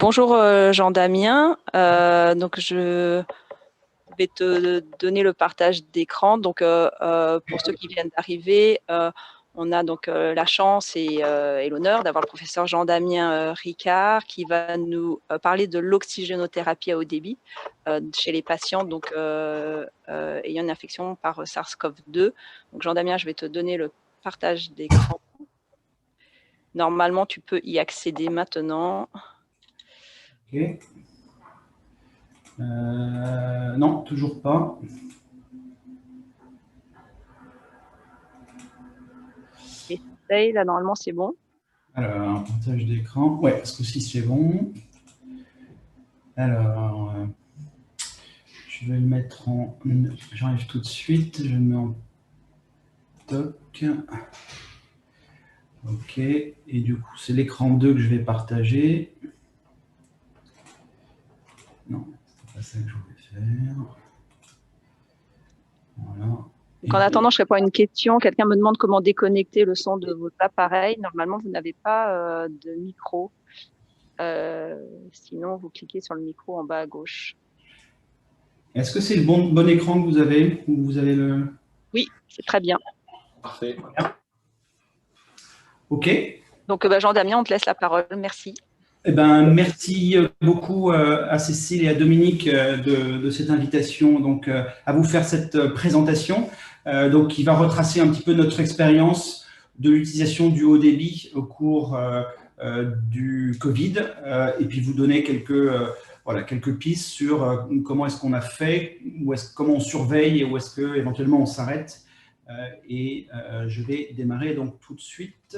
Bonjour Jean-Damien. Donc je vais te donner le partage d'écran. Donc pour ceux qui viennent d'arriver, on a donc la chance et l'honneur d'avoir le professeur Jean-Damien Ricard qui va nous parler de l'oxygénothérapie à haut débit chez les patients donc ayant une infection par SARS-CoV-2. Donc Jean-Damien, je vais te donner le partage d'écran. Normalement, tu peux y accéder maintenant. Ok. Non, toujours pas. Essaye, là, normalement, c'est bon. Alors, un partage d'écran. Ouais, ce coup-ci, c'est bon. Alors, je vais le mettre en... J'arrive tout de suite. Je le mets en toc. Ok. Et du coup, c'est l'écran 2 que je vais partager. Non, c'est pas ça que je voulais faire. Voilà. Donc, en attendant, je réponds à une question. Quelqu'un me demande comment déconnecter le son de votre appareil. Normalement, vous n'avez pas de micro. Sinon, vous cliquez sur le micro en bas à gauche. Est-ce que c'est le bon écran que vous avez? Ou vous avez le... Oui, c'est très bien. Parfait. Ok. Donc, Jean-Damien, on te laisse la parole. Merci. Eh ben, merci beaucoup à Cécile et à Dominique de cette invitation donc, à vous faire cette présentation donc, qui va retracer un petit peu notre expérience de l'utilisation du haut débit au cours du Covid et puis vous donner quelques pistes sur comment est-ce qu'on a fait, comment on surveille et où est-ce qu'éventuellement on s'arrête. Je vais démarrer donc tout de suite.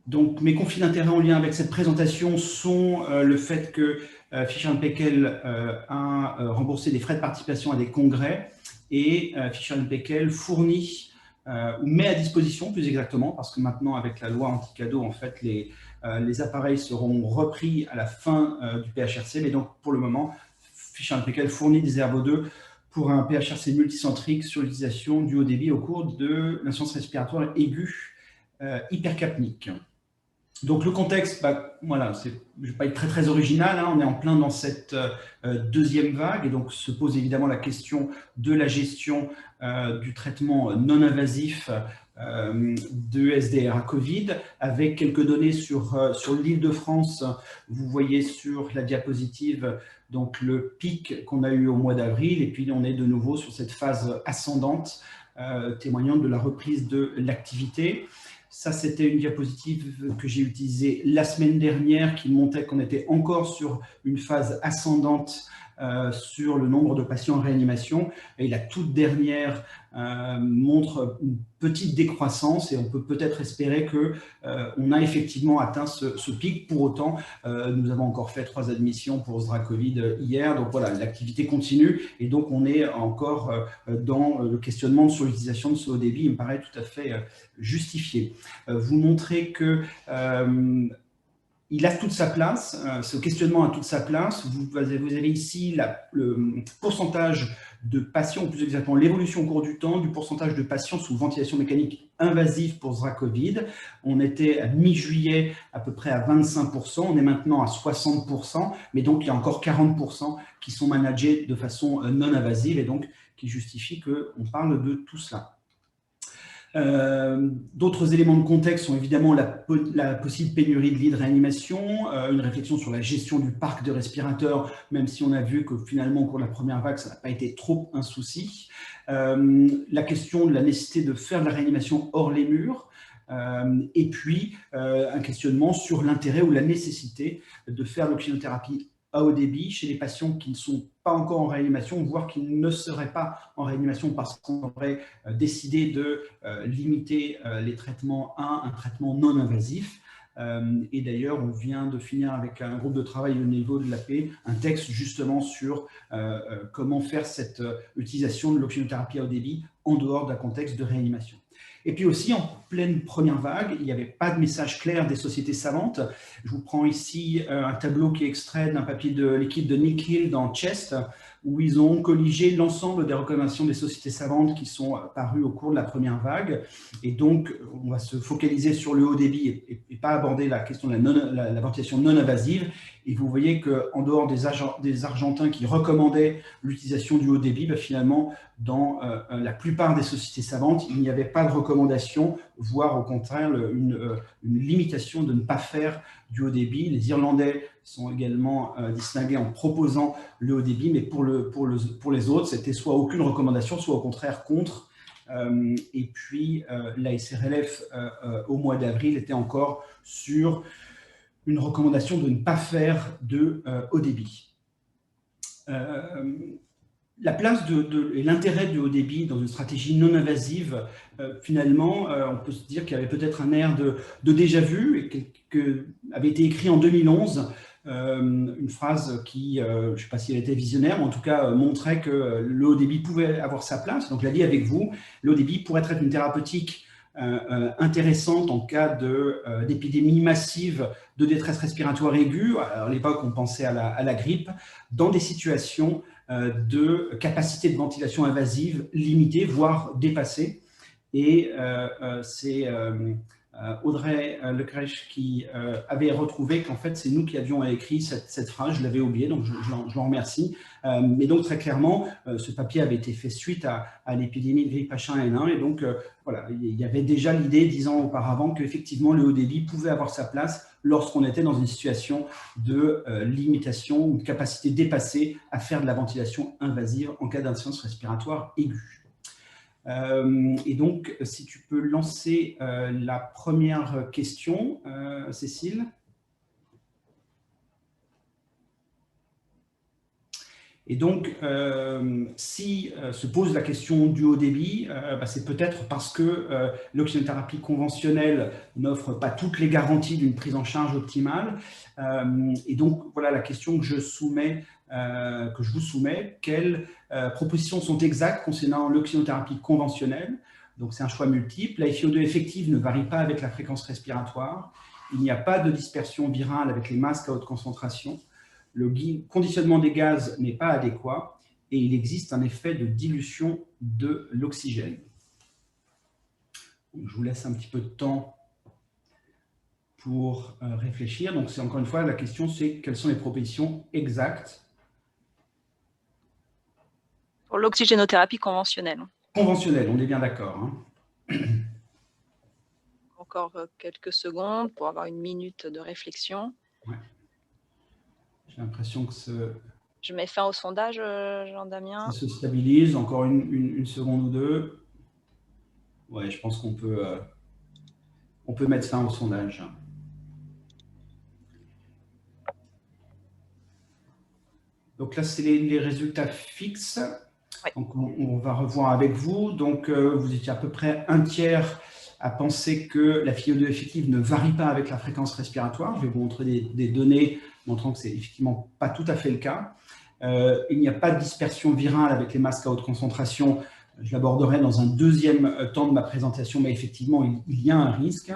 Donc, mes conflits d'intérêts en lien avec cette présentation sont le fait que Fischer & Paykel a remboursé des frais de participation à des congrès et Fischer & Paykel fournit ou met à disposition, plus exactement, parce que maintenant, avec la loi anti-cadeau, en fait, les appareils seront repris à la fin du PHRC. Mais donc, pour le moment, Fischer & Paykel fournit des RVO2 pour un PHRC multicentrique sur l'utilisation du haut débit au cours de l'insuffisance respiratoire aiguë hypercapnique. Donc le contexte, voilà, je ne vais pas être très original, hein, on est en plein dans cette deuxième vague et donc se pose évidemment la question de la gestion du traitement non invasif de SDR à Covid, avec quelques données sur l'Île-de-France. Vous voyez sur la diapositive donc le pic qu'on a eu au mois d'avril et puis on est de nouveau sur cette phase ascendante témoignant de la reprise de l'activité. Ça, c'était une diapositive que j'ai utilisée la semaine dernière qui montrait qu'on était encore sur une phase ascendante sur le nombre de patients en réanimation. Et la toute dernière montre une petite décroissance et on peut peut-être espérer qu'on a effectivement atteint ce pic. Pour autant, nous avons encore fait 3 admissions pour SDR Covid hier. Donc voilà, l'activité continue et donc on est encore dans le questionnement sur l'utilisation de ce haut débit. Il me paraît tout à fait justifié. Vous montrez que il a toute sa place, ce questionnement a toute sa place. Vous avez ici le pourcentage de patients, ou plus exactement l'évolution au cours du temps, du pourcentage de patients sous ventilation mécanique invasive pour SDR Covid. On était à mi-juillet à peu près à 25%, on est maintenant à 60%, mais donc il y a encore 40% qui sont managés de façon non invasive et donc qui justifient qu'on parle de tout cela. D'autres éléments de contexte sont évidemment la possible pénurie de lits de réanimation, une réflexion sur la gestion du parc de respirateurs, même si on a vu que finalement au cours de la première vague, ça n'a pas été trop un souci. La question de la nécessité de faire de la réanimation hors les murs, et puis un questionnement sur l'intérêt ou la nécessité de faire l'oxygénothérapie à haut débit chez les patients qui ne sont pas encore en réanimation, voire qui ne seraient pas en réanimation parce qu'on aurait décidé de limiter les traitements à un traitement non invasif. Et d'ailleurs, on vient de finir avec un groupe de travail au niveau de l'AP, un texte justement sur comment faire cette utilisation de l'oxygénothérapie à haut débit en dehors d'un contexte de réanimation. Et puis aussi, en pleine première vague, il n'y avait pas de message clair des sociétés savantes. Je vous prends ici un tableau qui est extrait d'un papier de l'équipe de Nick Hill dans Chest, où ils ont colligé l'ensemble des recommandations des sociétés savantes qui sont parues au cours de la première vague. Et donc, on va se focaliser sur le haut débit et pas aborder la question de la ventilation non invasive. Et vous voyez qu'en dehors des Argentins qui recommandaient l'utilisation du haut débit, finalement, dans la plupart des sociétés savantes, il n'y avait pas de recommandation, voire au contraire une limitation de ne pas faire du haut débit. Les Irlandais sont également distingués en proposant le haut débit, mais pour les autres, c'était soit aucune recommandation, soit au contraire contre. Et puis, la SRLF, au mois d'avril, était encore sur une recommandation de ne pas faire de haut débit. La place et l'intérêt du haut débit dans une stratégie non invasive, finalement, on peut se dire qu'il y avait peut-être un air de déjà-vu, et que avait été écrit en 2011, une phrase qui, je ne sais pas si elle était visionnaire, mais en tout cas montrait que le haut débit pouvait avoir sa place. Donc, je l'ai dit avec vous, le haut débit pourrait être une thérapeutique intéressante en cas d'épidémie massive de détresse respiratoire aiguë. À l'époque, on pensait à la grippe, dans des situations de capacité de ventilation invasive limitée, voire dépassée. Et c'est Audrey Lecrèche qui avait retrouvé qu'en fait, c'est nous qui avions écrit cette phrase. Je l'avais oublié, donc je l'en remercie. Mais donc, très clairement, ce papier avait été fait suite à l'épidémie de grippe H1N1. Et donc, voilà, il y avait déjà l'idée, 10 ans auparavant, qu'effectivement, le haut débit pouvait avoir sa place lorsqu'on était dans une situation de limitation ou de capacité dépassée à faire de la ventilation invasive en cas d'insuffisance respiratoire aiguë. Et donc, si tu peux lancer la première question, Cécile. Et donc, si se pose la question du haut débit, c'est peut-être parce que l'oxygénothérapie conventionnelle n'offre pas toutes les garanties d'une prise en charge optimale. Et donc, voilà la question que je vous soumets. Quelles propositions sont exactes concernant l'oxygénothérapie conventionnelle? Donc, c'est un choix multiple. La FiO2 effective ne varie pas avec la fréquence respiratoire. Il n'y a pas de dispersion virale avec les masques à haute concentration. Le conditionnement des gaz n'est pas adéquat et il existe un effet de dilution de l'oxygène. Je vous laisse un petit peu de temps pour réfléchir. Donc, c'est encore une fois, la question, c'est quelles sont les propositions exactes pour l'oxygénothérapie conventionnelle. Conventionnelle, on est bien d'accord. Hein. Encore quelques secondes pour avoir une minute de réflexion. Ouais. J'ai l'impression que Je mets fin au sondage, Jean-Damien. Ça se stabilise, encore une seconde ou deux. Ouais, je pense qu'on peut mettre fin au sondage. Donc là, c'est les résultats fixes. Ouais. Donc on va revoir avec vous. Donc vous étiez à peu près un tiers à penser que la FiO2 effective ne varie pas avec la fréquence respiratoire. Je vais vous montrer des données montrant que ce n'est effectivement pas tout à fait le cas. Il n'y a pas de dispersion virale avec les masques à haute concentration. Je l'aborderai dans un deuxième temps de ma présentation, mais effectivement, il y a un risque.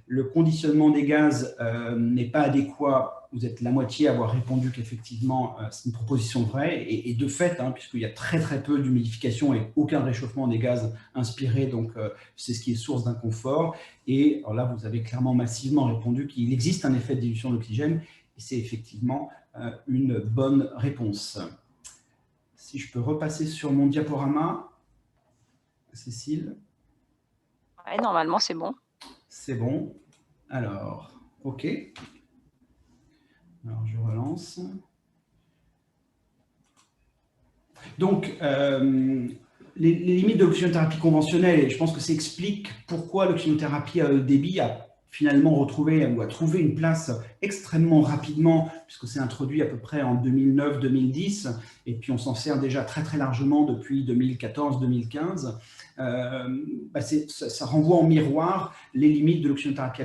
Le conditionnement des gaz n'est pas adéquat. Vous êtes la moitié à avoir répondu qu'effectivement, c'est une proposition vraie. Et de fait, puisqu'il y a très peu d'humidification et aucun réchauffement des gaz inspirés, donc c'est ce qui est source d'inconfort. Et alors là, vous avez clairement massivement répondu qu'il existe un effet de dilution de l'oxygène. Et c'est effectivement une bonne réponse. Si je peux repasser sur mon diaporama, Cécile. Oui, normalement, c'est bon. C'est bon. Alors, OK. Alors, je relance. Donc, les limites de l'oxygénothérapie conventionnelle, et je pense que ça explique pourquoi l'oxygénothérapie à haut débit a finalement retrouvé ou a trouvé une place extrêmement rapidement, puisque c'est introduit à peu près en 2009-2010, et puis on s'en sert déjà très largement depuis 2014-2015. Ça renvoie en miroir les limites de l'oxygénothérapie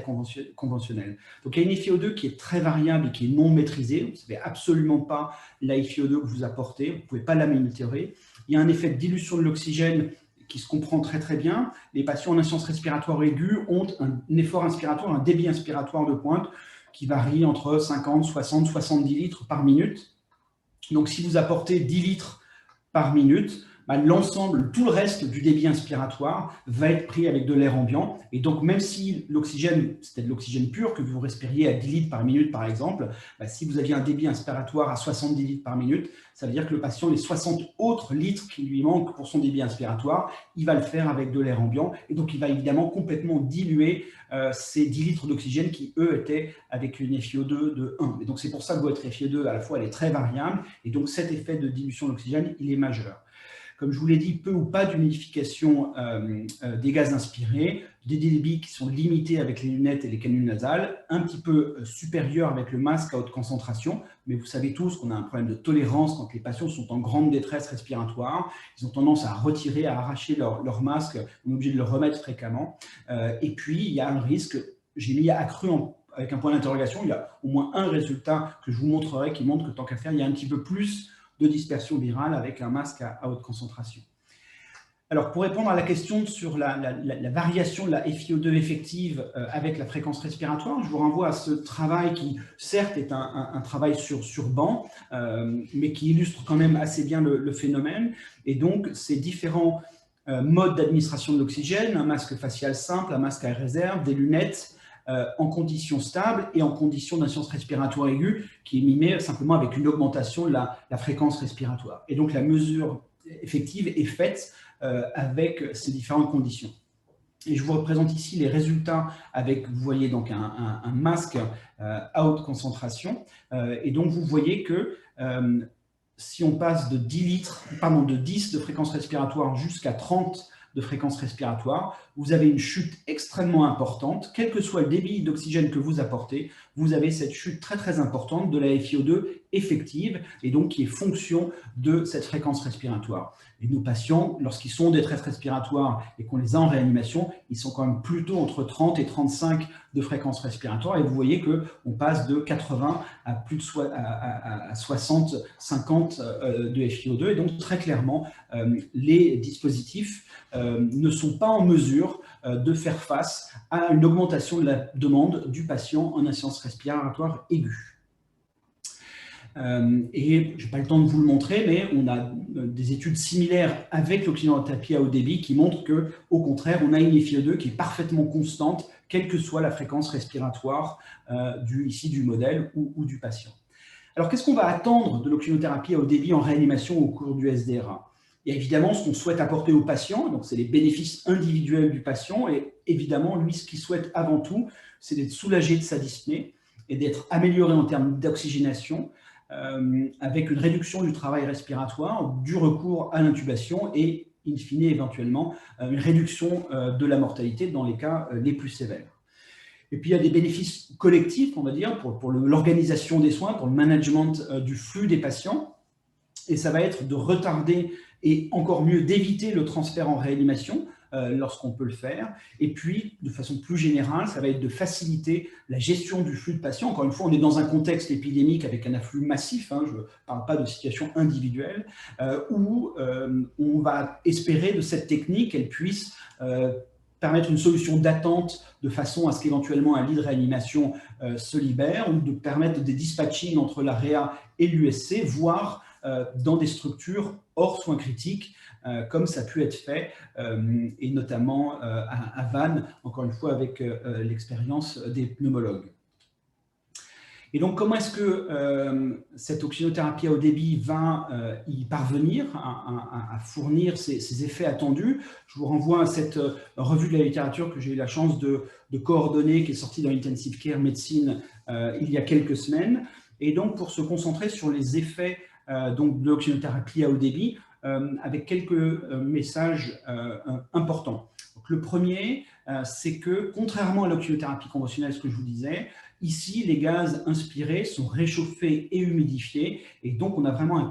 conventionnelle. Donc il y a une FiO2 qui est très variable et qui est non maîtrisée. Vous ne savez absolument pas la FiO2 que vous apportez, vous ne pouvez pas la monitorer. Il y a un effet de dilution de l'oxygène qui se comprend très bien. Les patients en insuffisance respiratoire aiguë ont un effort inspiratoire, un débit inspiratoire de pointe qui varie entre 50, 60, 70 litres par minute. Donc, si vous apportez 10 litres par minute, l'ensemble, tout le reste du débit inspiratoire va être pris avec de l'air ambiant. Et donc, même si l'oxygène, c'était de l'oxygène pur que vous respiriez à 10 litres par minute, par exemple, si vous aviez un débit inspiratoire à 70 litres par minute, ça veut dire que le patient, les 60 autres litres qui lui manquent pour son débit inspiratoire, il va le faire avec de l'air ambiant. Et donc, il va évidemment complètement diluer ces 10 litres d'oxygène qui, eux, étaient avec une FiO2 de 1. Et donc, c'est pour ça que votre FiO2, à la fois, elle est très variable. Et donc, cet effet de dilution d'oxygène, il est majeur. Comme je vous l'ai dit, peu ou pas d'humidification des gaz inspirés, des débits qui sont limités avec les lunettes et les canules nasales, un petit peu supérieurs avec le masque à haute concentration, mais vous savez tous qu'on a un problème de tolérance quand les patients sont en grande détresse respiratoire. Ils ont tendance à retirer, à arracher leur masque, on est obligé de le remettre fréquemment. Et puis, il y a un risque, j'ai mis accru avec un point d'interrogation, il y a au moins un résultat que je vous montrerai qui montre que tant qu'à faire, il y a un petit peu plus de dispersion virale avec un masque à haute concentration. Alors, pour répondre à la question sur la variation de la FiO2 effective avec la fréquence respiratoire, je vous renvoie à ce travail qui, certes, est un travail sur banc, mais qui illustre quand même assez bien le phénomène. Et donc, ces différents modes d'administration de l'oxygène, un masque facial simple, un masque à air réserve, des lunettes, en conditions stables et en conditions d'insuffisance respiratoire aiguë qui est mimée simplement avec une augmentation de la fréquence respiratoire. Et donc, la mesure effective est faite avec ces différentes conditions. Et je vous représente ici les résultats avec, vous voyez, donc un masque à haute concentration. Et donc, vous voyez que si on passe de 10 de fréquence respiratoire jusqu'à 30 de fréquence respiratoire, vous avez une chute extrêmement importante. Quel que soit le débit d'oxygène que vous apportez, vous avez cette chute très très importante de la FiO2 effective et donc qui est fonction de cette fréquence respiratoire. Et nos patients, lorsqu'ils sont en détresse respiratoire et qu'on les a en réanimation, ils sont quand même plutôt entre 30 et 35 de fréquence respiratoire. Et vous voyez qu'on passe de 80 à plus de 60, 50 de FiO2. Et donc, très clairement, les dispositifs ne sont pas en mesure de faire face à une augmentation de la demande du patient en insuffisance respiratoire aiguë. Et je n'ai pas le temps de vous le montrer, mais on a des études similaires avec l'oxygénothérapie à haut débit qui montrent qu'au contraire, on a une FiO2 qui est parfaitement constante, quelle que soit la fréquence respiratoire ici du modèle ou du patient. Alors, qu'est-ce qu'on va attendre de l'oxygénothérapie à haut débit en réanimation au cours du SDRA? Il y a évidemment ce qu'on souhaite apporter au patient, donc c'est les bénéfices individuels du patient, et évidemment, lui, ce qu'il souhaite avant tout, c'est d'être soulagé de sa dyspnée et d'être amélioré en termes d'oxygénation, avec une réduction du travail respiratoire, du recours à l'intubation et, in fine, éventuellement, une réduction de la mortalité dans les cas les plus sévères. Et puis, il y a des bénéfices collectifs, on va dire, pour l'organisation des soins, pour le management du flux des patients. Et ça va être de retarder et encore mieux d'éviter le transfert en réanimation lorsqu'on peut le faire. Et puis, de façon plus générale, ça va être de faciliter la gestion du flux de patients. Encore une fois, on est dans un contexte épidémique avec un afflux massif, je ne parle pas de situation individuelle, où on va espérer de cette technique qu'elle puisse permettre une solution d'attente de façon à ce qu'éventuellement un lit de réanimation se libère, ou de permettre des dispatchings entre la réa et l'USC, voire dans des structures hors soins critiques, comme ça a pu être fait, et notamment à Vannes, encore une fois avec l'expérience des pneumologues. Et donc, comment est-ce que cette oxygénothérapie à haut débit va y parvenir à fournir ces effets attendus? Je vous renvoie à cette revue de la littérature que j'ai eu la chance de coordonner, qui est sortie dans Intensive Care Médecine il y a quelques semaines. Et donc, pour se concentrer sur les effets donc de l'oxygénothérapie à haut débit, avec quelques messages importants. Donc, le premier, c'est que, contrairement à l'oxygénothérapie conventionnelle, ce que je vous disais, ici, les gaz inspirés sont réchauffés et humidifiés, et donc on a vraiment un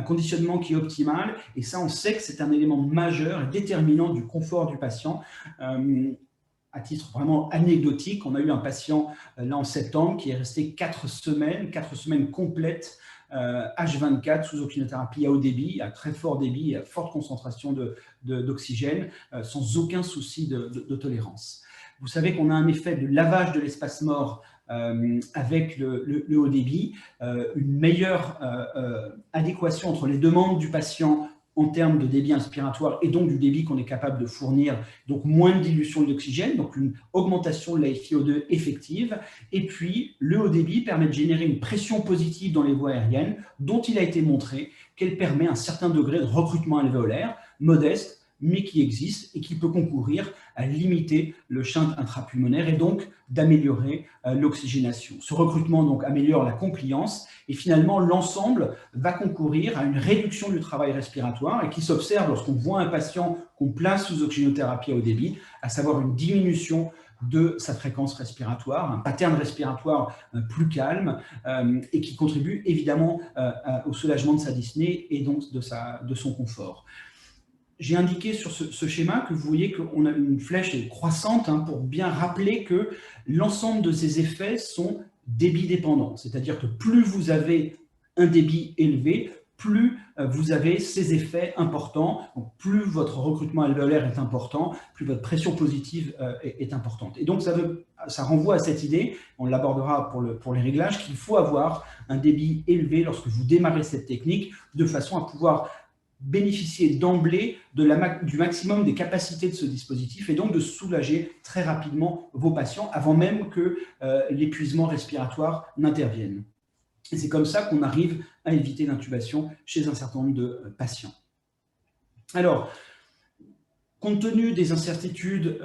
conditionnement qui est optimal, et ça, on sait que c'est un élément majeur et déterminant du confort du patient. À titre vraiment anecdotique, on a eu un patient là en septembre qui est resté 4 semaines complètes H24 sous oxygénothérapie à haut débit, à très fort débit, à forte concentration d'oxygène, sans aucun souci de tolérance. Vous savez qu'on a un effet de lavage de l'espace mort avec le haut débit, une meilleure adéquation entre les demandes du patient en termes de débit inspiratoire et donc du débit qu'on est capable de fournir, donc moins de dilution d'oxygène, donc une augmentation de la FiO2 effective. Et puis, le haut débit permet de générer une pression positive dans les voies aériennes, dont il a été montré qu'elle permet un certain degré de recrutement alvéolaire, modeste, mais qui existe et qui peut concourir à limiter le shunt intrapulmonaire et donc d'améliorer l'oxygénation. Ce recrutement donc améliore la compliance et finalement l'ensemble va concourir à une réduction du travail respiratoire et qui s'observe lorsqu'on voit un patient qu'on place sous oxygénothérapie à haut débit, à savoir une diminution de sa fréquence respiratoire, un pattern respiratoire plus calme et qui contribue évidemment au soulagement de sa dyspnée et donc de son confort. J'ai indiqué sur ce schéma que vous voyez qu'on a une flèche croissante pour bien rappeler que l'ensemble de ces effets sont débit dépendants. C'est-à-dire que plus vous avez un débit élevé, plus vous avez ces effets importants, donc plus votre recrutement alvéolaire est important, plus votre pression positive est importante. Et donc ça renvoie à cette idée, on l'abordera pour les réglages, qu'il faut avoir un débit élevé lorsque vous démarrez cette technique, de façon à pouvoir bénéficier d'emblée du maximum des capacités de ce dispositif et donc de soulager très rapidement vos patients avant même que l'épuisement respiratoire n'intervienne. Et c'est comme ça qu'on arrive à éviter l'intubation chez un certain nombre de patients. Alors, compte tenu des incertitudes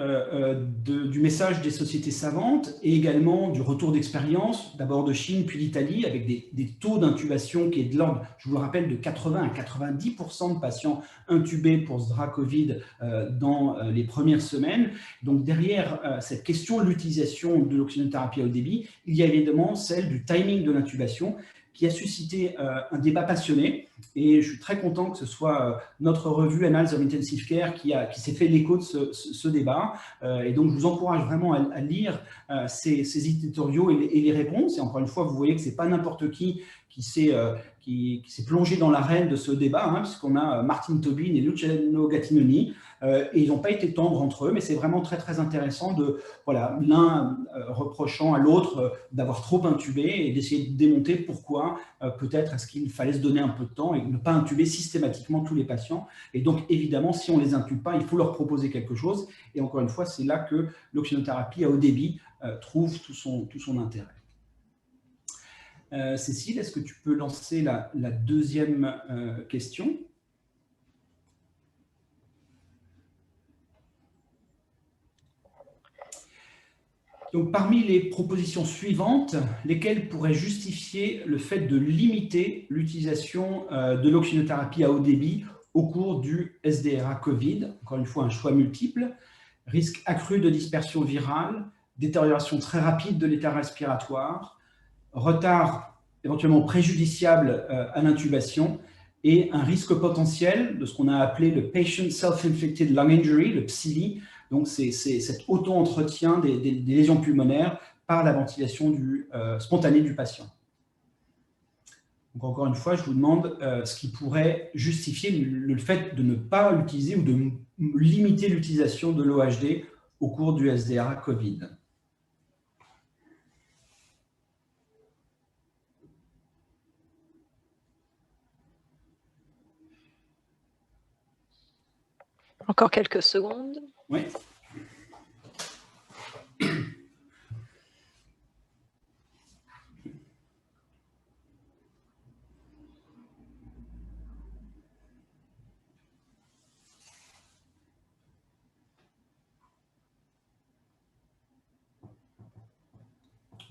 du message des sociétés savantes et également du retour d'expérience, d'abord de Chine puis d'Italie, avec des taux d'intubation qui est de l'ordre, je vous le rappelle, de 80 à 90% de patients intubés pour ce drap Covid dans les premières semaines. Donc derrière cette question de l'utilisation de l'oxygénothérapie à haut débit, il y a évidemment celle du timing de l'intubation, qui a suscité un débat passionné. Et je suis très content que ce soit notre revue Annals of Intensive Care qui s'est fait l'écho de ce débat. Et donc, je vous encourage vraiment à lire ces éditoriaux et les réponses. Et encore une fois, vous voyez que ce n'est pas n'importe qui s'est plongé dans l'arène de ce débat, puisqu'on a Martin Tobin et Luciano Gattinoni, et ils n'ont pas été tendres entre eux, mais c'est vraiment très, très intéressant de, voilà, l'un reprochant à l'autre d'avoir trop intubé et d'essayer de démonter pourquoi peut-être est-ce qu'il fallait se donner un peu de temps et ne pas intuber systématiquement tous les patients. Et donc, évidemment, si on ne les intube pas, il faut leur proposer quelque chose. Et encore une fois, c'est là que l'oxygénothérapie à haut débit trouve tout son intérêt. Cécile, est-ce que tu peux lancer la deuxième question ? Donc, parmi les propositions suivantes, lesquelles pourraient justifier le fait de limiter l'utilisation de l'oxygénothérapie à haut débit au cours du SDRA Covid? Encore une fois, un choix multiple. Risque accru de dispersion virale, détérioration très rapide de l'état respiratoire, retard éventuellement préjudiciable à l'intubation et un risque potentiel de ce qu'on a appelé le Patient Self-Inflicted Lung Injury, le PSILI. Donc, c'est cet auto-entretien des lésions pulmonaires par la ventilation spontanée du patient. Donc, encore une fois, je vous demande ce qui pourrait justifier le fait de ne pas l'utiliser ou de limiter l'utilisation de l'OHD au cours du SDRA Covid. Encore quelques secondes. Oui.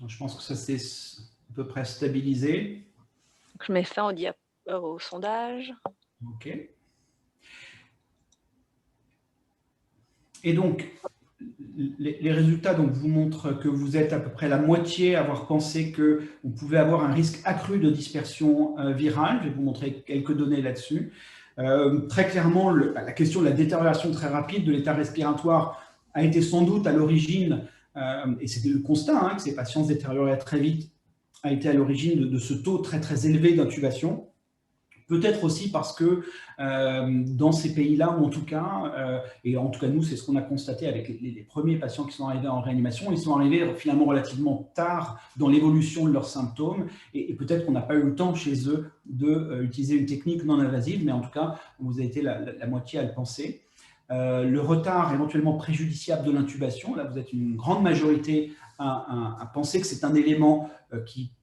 Je pense que ça s'est à peu près stabilisé. Donc, je mets fin au sondage. OK. Et donc, les résultats vous montrent que vous êtes à peu près la moitié à avoir pensé qu'on pouvait avoir un risque accru de dispersion virale. Je vais vous montrer quelques données là-dessus. Très clairement, la question de la détérioration très rapide de l'état respiratoire a été sans doute à l'origine, et c'était le constat, que ces patients se détérioraient très vite, a été à l'origine de ce taux très, très élevé d'intubation. Peut-être aussi parce que dans ces pays-là, ou en tout cas, et en tout cas nous, c'est ce qu'on a constaté avec les premiers patients qui sont arrivés en réanimation, ils sont arrivés finalement relativement tard dans l'évolution de leurs symptômes, et peut-être qu'on n'a pas eu le temps chez eux d'utiliser une technique non invasive, mais en tout cas, vous avez été la moitié à le penser. Le retard éventuellement préjudiciable de l'intubation, là vous êtes une grande majorité à penser que c'est un élément qui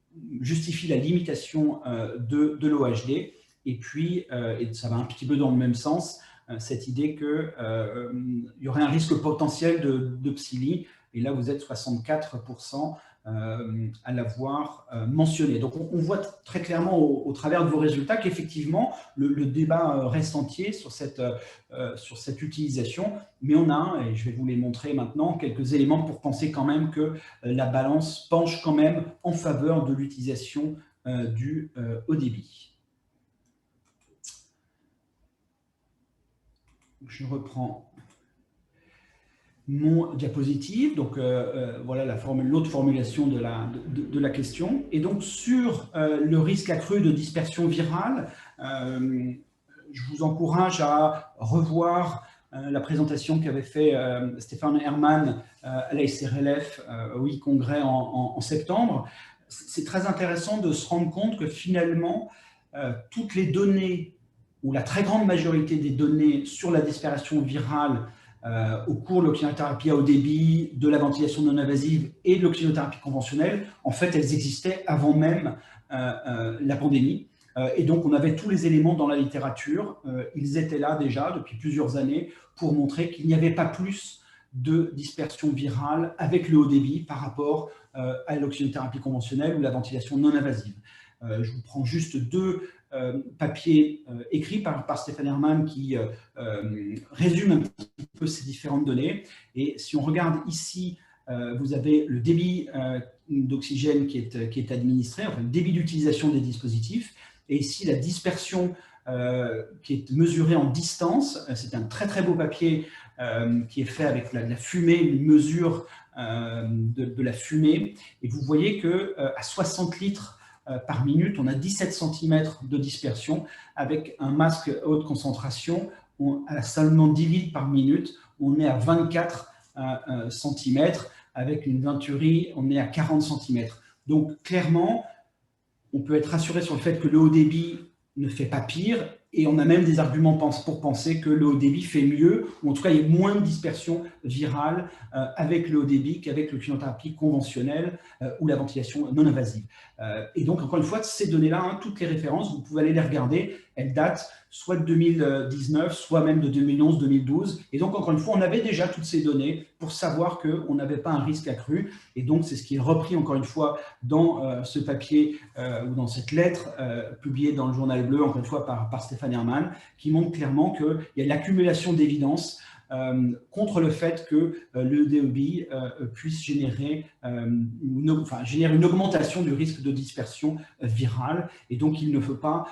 justifie la limitation de l'OHD. Et puis, et ça va un petit peu dans le même sens, cette idée qu'il y aurait un risque potentiel de psyllie. Et là, vous êtes 64% à l'avoir mentionné. Donc, on voit très clairement au travers de vos résultats qu'effectivement, le débat reste entier sur cette utilisation. Mais on a, et je vais vous les montrer maintenant, quelques éléments pour penser quand même que la balance penche quand même en faveur de l'utilisation du haut débit. Je reprends mon diapositive. Donc, voilà l'autre formulation de la question. Et donc, sur le risque accru de dispersion virale, je vous encourage à revoir la présentation qu'avait fait Stéphane Herman à la SRLF au e-congrès en septembre. C'est très intéressant de se rendre compte que finalement, toutes les données ou la très grande majorité des données sur la dispersion virale au cours de l'oxygénothérapie à haut débit, de la ventilation non invasive et de l'oxygénothérapie conventionnelle, en fait, elles existaient avant même la pandémie. Et donc, on avait tous les éléments dans la littérature. Ils étaient là déjà depuis plusieurs années pour montrer qu'il n'y avait pas plus de dispersion virale avec le haut débit par rapport à l'oxygénothérapie conventionnelle ou la ventilation non invasive. Je vous prends juste deux papiers écrits par Stéphane Herman qui résument un petit peu ces différentes données. Et si on regarde ici, vous avez le débit d'oxygène qui est administré, enfin le débit d'utilisation des dispositifs, et ici la dispersion qui est mesurée en distance. C'est un très très beau papier qui est fait avec la fumée, une mesure de la fumée. Et vous voyez qu'à 60 litres par minute, on a 17 cm de dispersion avec un masque à haute concentration. À seulement 10 litres par minute, on est à 24 cm. Avec une Venturi, on est à 40 cm. Donc, clairement, on peut être rassuré sur le fait que le haut débit ne fait pas pire. Et on a même des arguments pour penser que le haut débit fait mieux, ou en tout cas, il y a moins de dispersion virale avec le haut débit qu'avec l'oxygénothérapie conventionnelle ou la ventilation non invasive. Et donc, encore une fois, ces données-là, toutes les références, vous pouvez aller les regarder, elles datent soit de 2019, soit même de 2011-2012. Et donc, encore une fois, on avait déjà toutes ces données pour savoir qu'on n'avait pas un risque accru. Et donc, c'est ce qui est repris, encore une fois, dans ce papier ou dans cette lettre publiée dans le Journal Bleu, encore une fois, par Stéphane Herman, qui montre clairement qu'il y a l'accumulation d'évidence contre le fait que le DEB puisse générer une augmentation du risque de dispersion virale. Et donc, il ne faut pas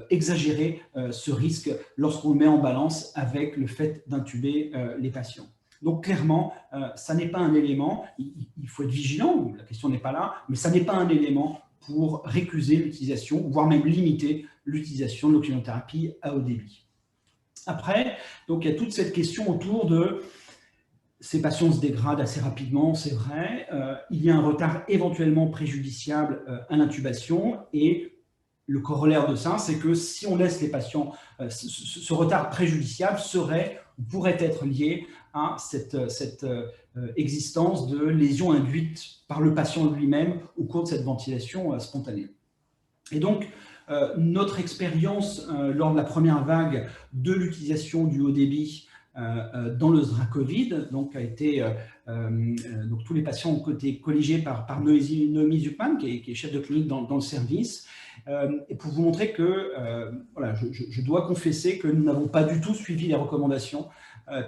exagérer ce risque lorsqu'on le met en balance avec le fait d'intuber les patients. Donc, clairement, ça n'est pas un élément, il faut être vigilant, la question n'est pas là, mais ça n'est pas un élément pour récuser l'utilisation, voire même limiter l'utilisation de l'oxygénothérapie à haut débit. Après, donc, il y a toute cette question autour de ces patients se dégradent assez rapidement, c'est vrai. Il y a un retard éventuellement préjudiciable à l'intubation et le corollaire de ça, c'est que si on laisse les patients, ce retard préjudiciable pourrait être lié à cette existence de lésions induites par le patient lui-même au cours de cette ventilation spontanée. Et donc, notre expérience lors de la première vague de l'utilisation du haut débit dans le SRA-Covid, donc a été, donc tous les patients ont été colligés par Noémie Zuckman, qui est chef de clinique dans le service, et pour vous montrer que, voilà, je dois confesser que nous n'avons pas du tout suivi les recommandations,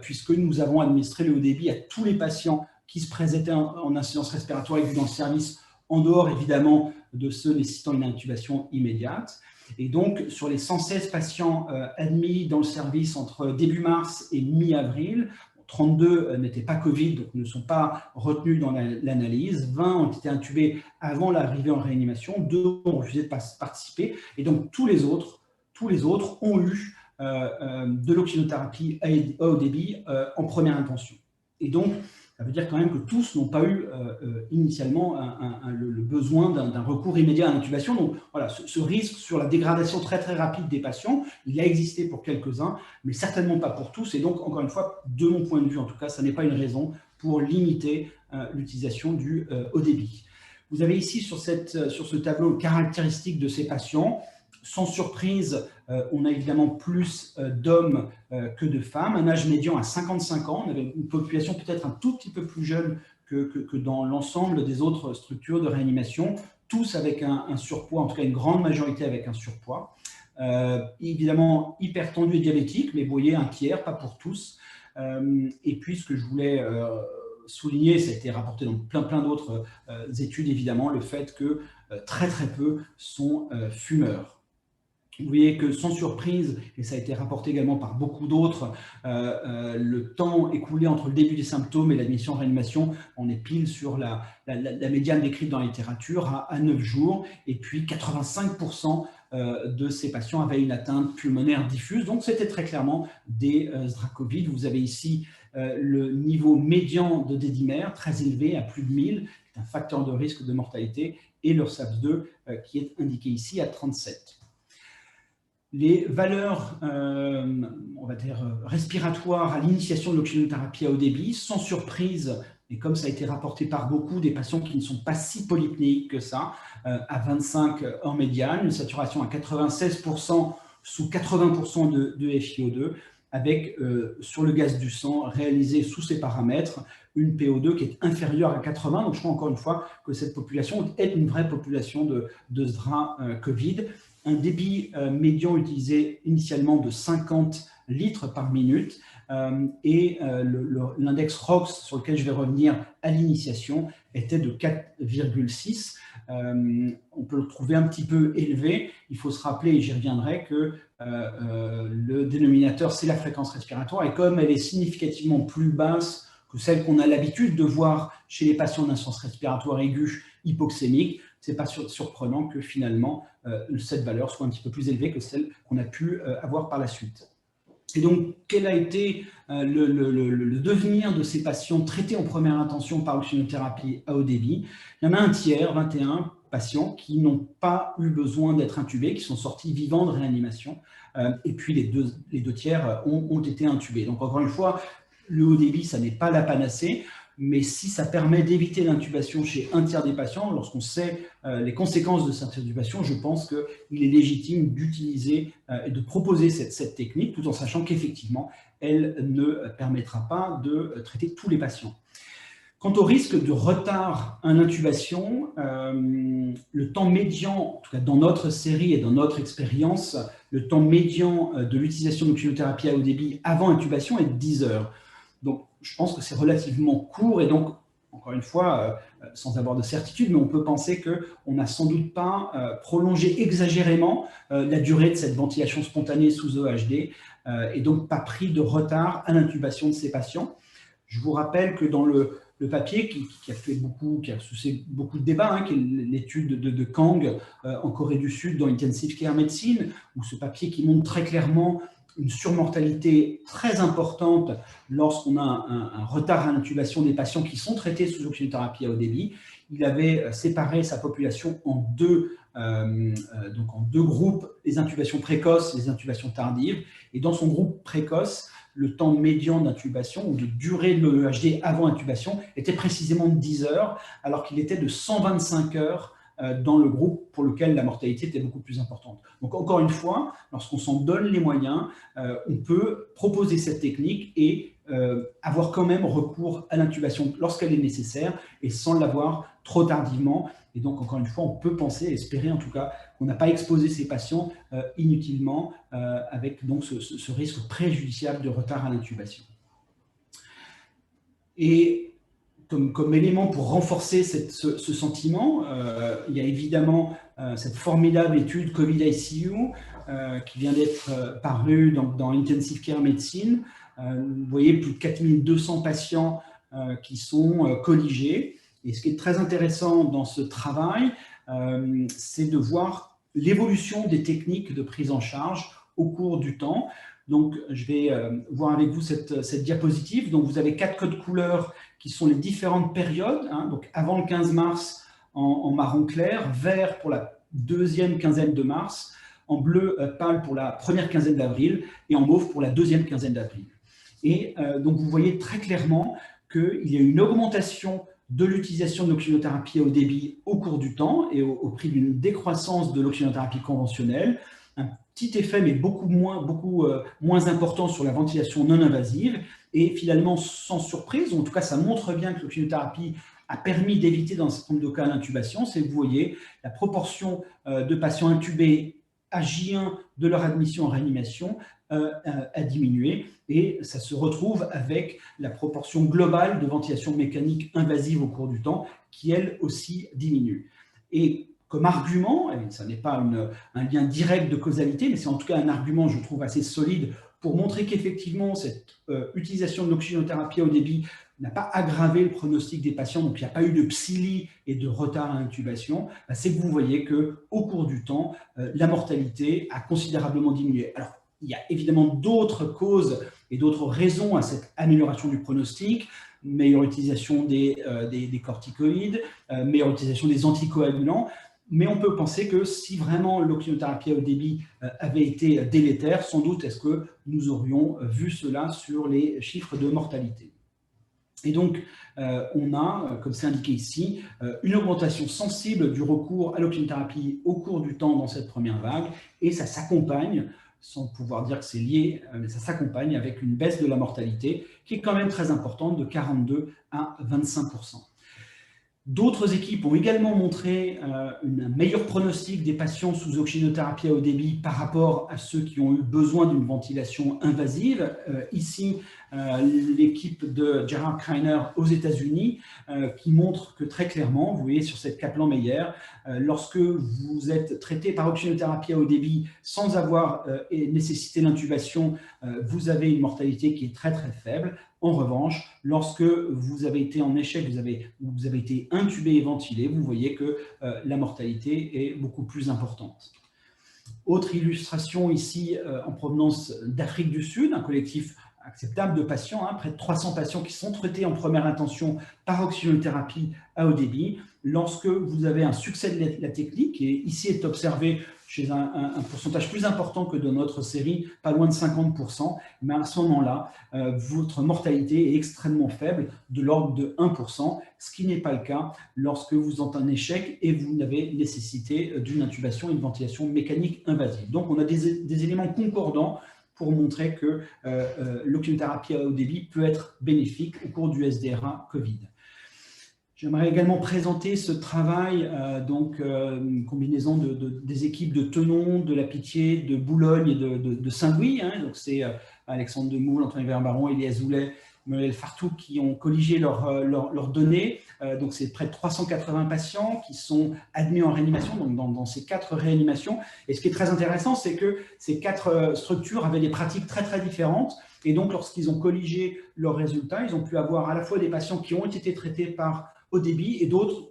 puisque nous avons administré le haut débit à tous les patients qui se présentaient en insuffisance respiratoire aiguë dans le service, en dehors évidemment de ceux nécessitant une intubation immédiate. Et donc, sur les 116 patients admis dans le service entre début mars et mi-avril, 32 n'étaient pas Covid, donc ne sont pas retenus dans l'analyse. 20 ont été intubés avant l'arrivée en réanimation, 2 ont refusé de participer. Et donc, tous les autres tous les autres ont eu de l'oxynothérapie à haut débit en première intention. Et donc, ça veut dire quand même que tous n'ont pas eu initialement le besoin d'un recours immédiat à l'intubation. Donc voilà, ce risque sur la dégradation très très rapide des patients, il a existé pour quelques-uns, mais certainement pas pour tous. Et donc, encore une fois, de mon point de vue, en tout cas, ça n'est pas une raison pour limiter l'utilisation du haut débit. Vous avez ici sur ce tableau caractéristiques de ces patients. Sans surprise, on a évidemment plus d'hommes que de femmes, un âge médian à 55 ans, on avait une population peut-être un tout petit peu plus jeune que dans l'ensemble des autres structures de réanimation, tous avec un surpoids, en tout cas une grande majorité avec un surpoids. Évidemment hypertendu et diabétique, mais vous voyez un tiers, pas pour tous. Et puis ce que je voulais souligner, ça a été rapporté dans plein d'autres études évidemment, le fait que très peu sont fumeurs. Vous voyez que sans surprise, et ça a été rapporté également par beaucoup d'autres, le temps écoulé entre le début des symptômes et l'admission en réanimation, on est pile sur la médiane décrite dans la littérature à 9 jours, et puis 85% de ces patients avaient une atteinte pulmonaire diffuse, donc c'était très clairement des SDRA-Covid. Vous avez ici le niveau médian de dédimère, très élevé, à plus de 1000, qui est un facteur de risque de mortalité, et leur SAPS-2 qui est indiqué ici à 37. Les valeurs, on va dire, respiratoires à l'initiation de l'oxygénothérapie à haut débit, sans surprise, et comme ça a été rapporté par beaucoup, des patients qui ne sont pas si polypnéiques que ça, à 25 en médiane, une saturation à 96% sous 80% de FiO2, avec sur le gaz du sang réalisé sous ces paramètres, une PO2 qui est inférieure à 80. Donc je crois encore une fois que cette population est une vraie population de SDRA Covid. Un débit médian utilisé initialement de 50 litres par minute et l'index ROX sur lequel je vais revenir à l'initiation était de 4,6. On peut le trouver un petit peu élevé. Il faut se rappeler, et j'y reviendrai, que le dénominateur, c'est la fréquence respiratoire, et comme elle est significativement plus basse que celle qu'on a l'habitude de voir chez les patients d'insuffisance respiratoire aiguë hypoxémique, ce n'est pas surprenant que finalement cette valeur soit un petit peu plus élevée que celle qu'on a pu avoir par la suite. Et donc, quel a été le devenir de ces patients traités en première intention par l'oxygénothérapie à haut débit? Il y en a un tiers, 21 patients, qui n'ont pas eu besoin d'être intubés, qui sont sortis vivants de réanimation, et puis les deux tiers ont été intubés. Donc, encore une fois, le haut débit, ça n'est pas la panacée, mais si ça permet d'éviter l'intubation chez un tiers des patients, lorsqu'on sait les conséquences de cette intubation, je pense qu'il est légitime d'utiliser et de proposer cette technique, tout en sachant qu'effectivement, elle ne permettra pas de traiter tous les patients. Quant au risque de retard à l'intubation, le temps médian, en tout cas dans notre série et dans notre expérience, le temps médian de l'utilisation de l'oxygénothérapie à haut débit avant intubation est de 10 heures. Donc, je pense que c'est relativement court et donc, encore une fois, sans avoir de certitude, mais on peut penser qu'on n'a sans doute pas prolongé exagérément la durée de cette ventilation spontanée sous EHD et donc pas pris de retard à l'intubation de ces patients. Je vous rappelle que dans le papier qui a suscité beaucoup de débats, hein, qui est l'étude de Kang en Corée du Sud dans Intensive Care Medicine, où ce papier qui montre très clairement une surmortalité très importante lorsqu'on a un retard à l'intubation des patients qui sont traités sous oxygénothérapie à haut débit. Il avait séparé sa population en deux groupes, les intubations précoces et les intubations tardives. Et dans son groupe précoce, le temps médian d'intubation ou de durée de l'EHD avant intubation était précisément de 10 heures, alors qu'il était de 125 heures dans le groupe pour lequel la mortalité était beaucoup plus importante. Donc encore une fois, lorsqu'on s'en donne les moyens, on peut proposer cette technique et avoir quand même recours à l'intubation lorsqu'elle est nécessaire et sans l'avoir trop tardivement. Et donc encore une fois, on peut penser, espérer en tout cas, qu'on n'a pas exposé ces patients inutilement avec donc ce risque préjudiciable de retard à l'intubation. Et comme élément pour renforcer ce sentiment, il y a évidemment cette formidable étude COVID-ICU qui vient d'être parue dans Intensive Care Medicine. Vous voyez plus de 4200 patients qui sont colligés. Et ce qui est très intéressant dans ce travail, c'est de voir l'évolution des techniques de prise en charge au cours du temps. Donc, je vais voir avec vous cette diapositive. Donc, vous avez 4 codes couleurs qui sont les différentes périodes. Hein, donc, avant le 15 mars, en marron clair, vert pour la deuxième quinzaine de mars, en bleu pâle pour la première quinzaine d'avril et en mauve pour la deuxième quinzaine d'avril. Et donc, vous voyez très clairement qu'il y a une augmentation de l'utilisation de l'oxygénothérapie à haut débit au cours du temps et au prix d'une décroissance de l'oxygénothérapie conventionnelle. Un petit effet, mais beaucoup moins important sur la ventilation non invasive. Et finalement, sans surprise, ou en tout cas, ça montre bien que l'oxygénothérapie a permis d'éviter dans un certain nombre de cas l'intubation. C'est, vous voyez, la proportion de patients intubés à J1 de leur admission en réanimation a diminué et ça se retrouve avec la proportion globale de ventilation mécanique invasive au cours du temps qui, elle aussi, diminue. Et comme argument, et ça n'est pas un lien direct de causalité, mais c'est en tout cas un argument, je trouve, assez solide pour montrer qu'effectivement, cette utilisation de l'oxygénothérapie à haut débit n'a pas aggravé le pronostic des patients, donc il n'y a pas eu de psyllie et de retard à l'intubation, c'est que vous voyez qu'au cours du temps, la mortalité a considérablement diminué. Alors, il y a évidemment d'autres causes et d'autres raisons à cette amélioration du pronostic, meilleure utilisation des corticoïdes, meilleure utilisation des anticoagulants, mais on peut penser que si vraiment l'oxygénothérapie à haut débit avait été délétère, sans doute est-ce que nous aurions vu cela sur les chiffres de mortalité. Et donc, on a, comme c'est indiqué ici, une augmentation sensible du recours à l'oxygénothérapie au cours du temps dans cette première vague, et ça s'accompagne, sans pouvoir dire que c'est lié, mais ça s'accompagne avec une baisse de la mortalité qui est quand même très importante, de 42 à 25%. D'autres équipes ont également montré un meilleur pronostic des patients sous oxygénothérapie à haut débit par rapport à ceux qui ont eu besoin d'une ventilation invasive. Ici, l'équipe de Gerhard Kreiner aux États-Unis qui montre que très clairement, vous voyez sur cette Kaplan-Meier, lorsque vous êtes traité par oxygénothérapie à haut débit sans avoir nécessité l'intubation, vous avez une mortalité qui est très très faible. En revanche, lorsque vous avez été en échec, vous avez été intubé et ventilé, vous voyez que la mortalité est beaucoup plus importante. Autre illustration ici en provenance d'Afrique du Sud, un collectif acceptable de patients, près de 300 patients qui sont traités en première intention par oxygénothérapie à haut débit. Lorsque vous avez un succès de la technique, et ici est observé chez un pourcentage plus important que de notre série, pas loin de 50%, mais à ce moment-là, votre mortalité est extrêmement faible, de l'ordre de 1%, ce qui n'est pas le cas lorsque vous êtes en échec et vous n'avez nécessité d'une intubation et une ventilation mécanique invasive. Donc, on a des éléments concordants pour montrer que l'oxygénothérapie à haut débit peut être bénéfique au cours du SDRA Covid. J'aimerais également présenter ce travail, une combinaison des équipes de Tenon, de la Pitié, de Boulogne et de Saint-Louis. Donc c'est Alexandre Demoule, Antoine Verbaron, Elia Zoulet, Manuel Fartou qui ont colligé leurs données. Donc c'est près de 380 patients qui sont admis en réanimation, donc dans ces 4 réanimations. Et ce qui est très intéressant, c'est que ces 4 structures avaient des pratiques très très différentes. Et donc lorsqu'ils ont colligé leurs résultats, ils ont pu avoir à la fois des patients qui ont été traités par haut débit et d'autres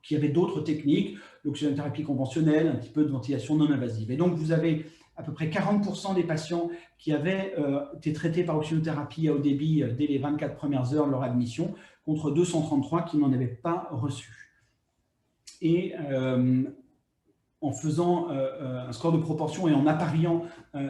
qui avaient d'autres techniques, l'oxygénothérapie conventionnelle, un petit peu de ventilation non invasive. Et donc, vous avez à peu près 40% des patients qui avaient été traités par oxygénothérapie à haut débit dès les 24 premières heures de leur admission, contre 233 qui n'en avaient pas reçu. Et en faisant un score de proportion et en appariant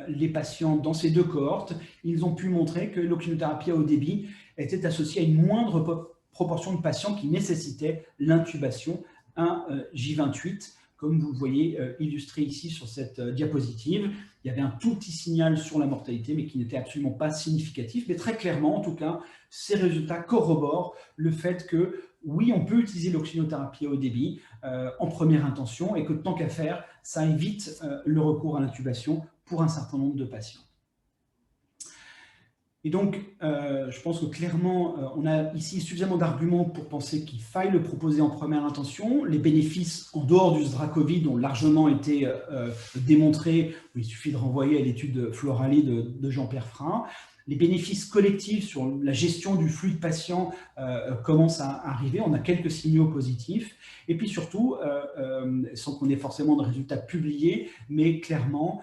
les patients dans ces 2 cohortes, ils ont pu montrer que l'oxygénothérapie à haut débit était associée à une moindre proportion de patients qui nécessitaient l'intubation à J28, comme vous le voyez illustré ici sur cette diapositive. Il y avait un tout petit signal sur la mortalité, mais qui n'était absolument pas significatif. Mais très clairement, en tout cas, ces résultats corroborent le fait que, oui, on peut utiliser l'oxygénothérapie à haut débit en première intention et que, tant qu'à faire, ça évite le recours à l'intubation pour un certain nombre de patients. Et donc, je pense que clairement, on a ici suffisamment d'arguments pour penser qu'il faille le proposer en première intention. Les bénéfices en dehors du SDRA Covid ont largement été démontrés. Il suffit de renvoyer à l'étude Florali de Jean-Pierre Frein. les bénéfices collectifs sur la gestion du flux de patients commencent à arriver. On a quelques signaux positifs. Et puis surtout, sans qu'on ait forcément de résultats publiés, mais clairement,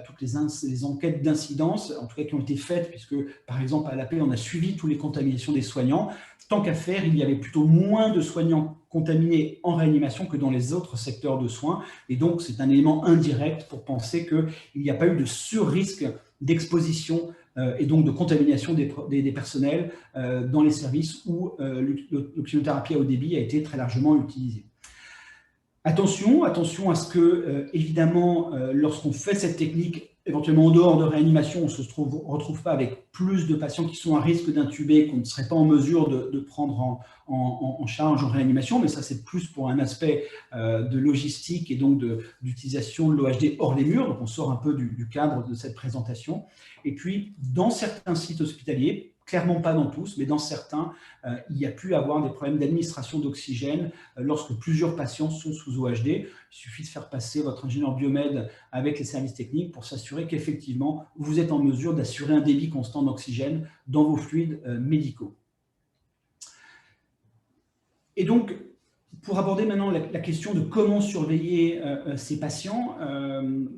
toutes les enquêtes d'incidence, en tout cas qui ont été faites, puisque par exemple à l'AP, on a suivi toutes les contaminations des soignants, tant qu'à faire, il y avait plutôt moins de soignants contaminés en réanimation que dans les autres secteurs de soins. Et donc, c'est un élément indirect pour penser qu'il n'y a pas eu de sur-risque d'exposition et donc de contamination des personnels dans les services où l'oxygénothérapie à haut débit a été très largement utilisée. Attention à ce que, évidemment, lorsqu'on fait cette technique, éventuellement en dehors de réanimation, on ne se retrouve pas avec plus de patients qui sont à risque d'intuber, qu'on ne serait pas en mesure de prendre en charge en réanimation, mais ça c'est plus pour un aspect de logistique et donc d'utilisation de l'OHD hors les murs, donc on sort un peu du cadre de cette présentation. Et puis, dans certains sites hospitaliers, clairement pas dans tous, mais dans certains, il y a pu avoir des problèmes d'administration d'oxygène lorsque plusieurs patients sont sous OHD. Il suffit de faire passer votre ingénieur biomède avec les services techniques pour s'assurer qu'effectivement, vous êtes en mesure d'assurer un débit constant d'oxygène dans vos fluides médicaux. Et donc, pour aborder maintenant la question de comment surveiller ces patients,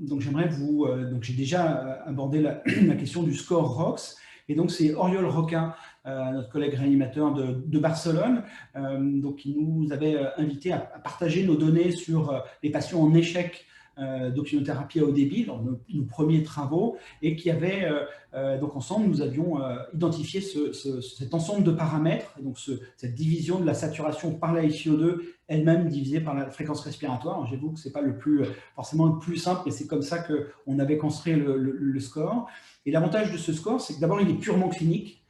donc j'aimerais donc j'ai déjà abordé la question du score ROX. Et donc, c'est Oriol Roca, notre collègue réanimateur de Barcelone, donc, qui nous avait invité à partager nos données sur les patients en échec d'oxygénothérapie à haut débit dans nos premiers travaux, et qui avait, donc ensemble, nous avions identifié cet ensemble de paramètres, et donc cette division de la saturation par la FiO2, elle-même divisée par la fréquence respiratoire. J'avoue que ce n'est pas forcément le plus simple, mais c'est comme ça qu'on avait construit le score. Et l'avantage de ce score, c'est que d'abord, il est purement clinique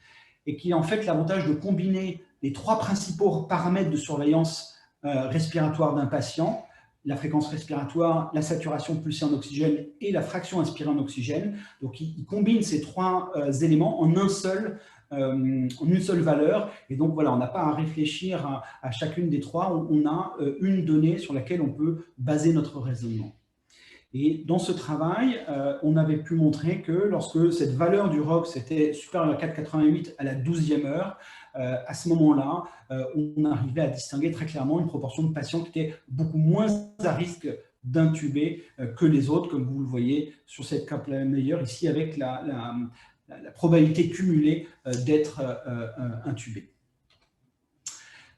et qu'il a en fait l'avantage de combiner les trois principaux paramètres de surveillance respiratoire d'un patient, la fréquence respiratoire, la saturation pulsée en oxygène et la fraction inspirée en oxygène. Donc, il combine ces trois éléments en une seule valeur. Et donc, voilà, on n'a pas à réfléchir à chacune des trois. On a une donnée sur laquelle on peut baser notre raisonnement. Et dans ce travail, on avait pu montrer que lorsque cette valeur du ROX était supérieure à 4,88 à la 12e heure, à ce moment-là, on arrivait à distinguer très clairement une proportion de patients qui étaient beaucoup moins à risque d'intuber que les autres, comme vous le voyez sur cette Kaplan-Meier ici, avec la probabilité cumulée d'être intubé.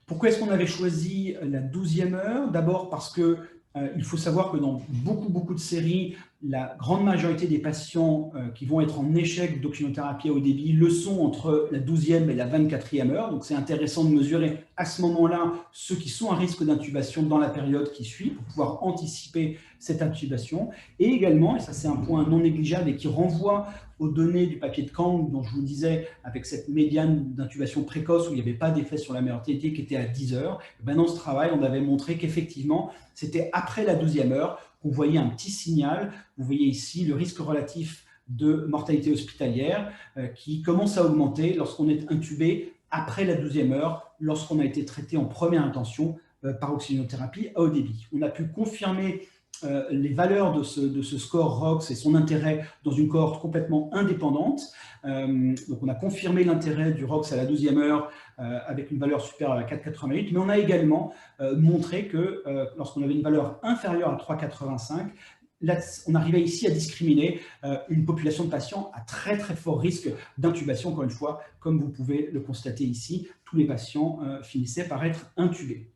Pourquoi est-ce qu'on avait choisi la 12e heure? D'abord parce que il faut savoir que dans beaucoup de séries, la grande majorité des patients qui vont être en échec d'oxygénothérapie à haut débit le sont entre la 12e et la 24e heure. Donc, c'est intéressant de mesurer à ce moment-là ceux qui sont à risque d'intubation dans la période qui suit pour pouvoir anticiper cette intubation. Et également, et ça c'est un point non négligeable et qui renvoie aux données du papier de Kang dont je vous disais, avec cette médiane d'intubation précoce où il n'y avait pas d'effet sur la mortalité qui était à 10 heures, dans ce travail, on avait montré qu'effectivement, c'était après la 12e heure qu'on voyait un petit signal. Vous voyez ici le risque relatif de mortalité hospitalière qui commence à augmenter lorsqu'on est intubé après la 12e heure, lorsqu'on a été traité en première intention par oxygénothérapie à haut débit. On a pu confirmer les valeurs de ce score ROX et son intérêt dans une cohorte complètement indépendante. Donc, on a confirmé l'intérêt du ROX à la 12e heure avec une valeur supérieure à 4,88, mais on a également montré que lorsqu'on avait une valeur inférieure à 3,85, là, on arrivait ici à discriminer une population de patients à très fort risque d'intubation. Encore une fois, comme vous pouvez le constater ici, tous les patients finissaient par être intubés.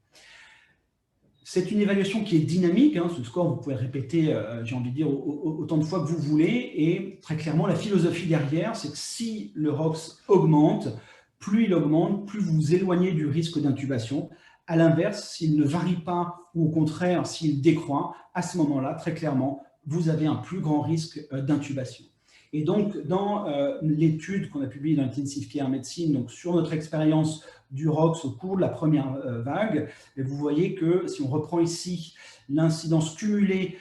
C'est une évaluation qui est dynamique, hein, ce score, vous pouvez le répéter, j'ai envie de dire, autant de fois que vous voulez, et très clairement, la philosophie derrière, c'est que si le ROX augmente, plus il augmente, plus vous vous éloignez du risque d'intubation. À l'inverse, s'il ne varie pas, ou au contraire, s'il décroît, à ce moment-là, très clairement, vous avez un plus grand risque d'intubation. Et donc, dans l'étude qu'on a publiée dans Intensive Care Medicine, donc sur notre expérience du ROX au cours de la première vague, et vous voyez que si on reprend ici l'incidence cumulée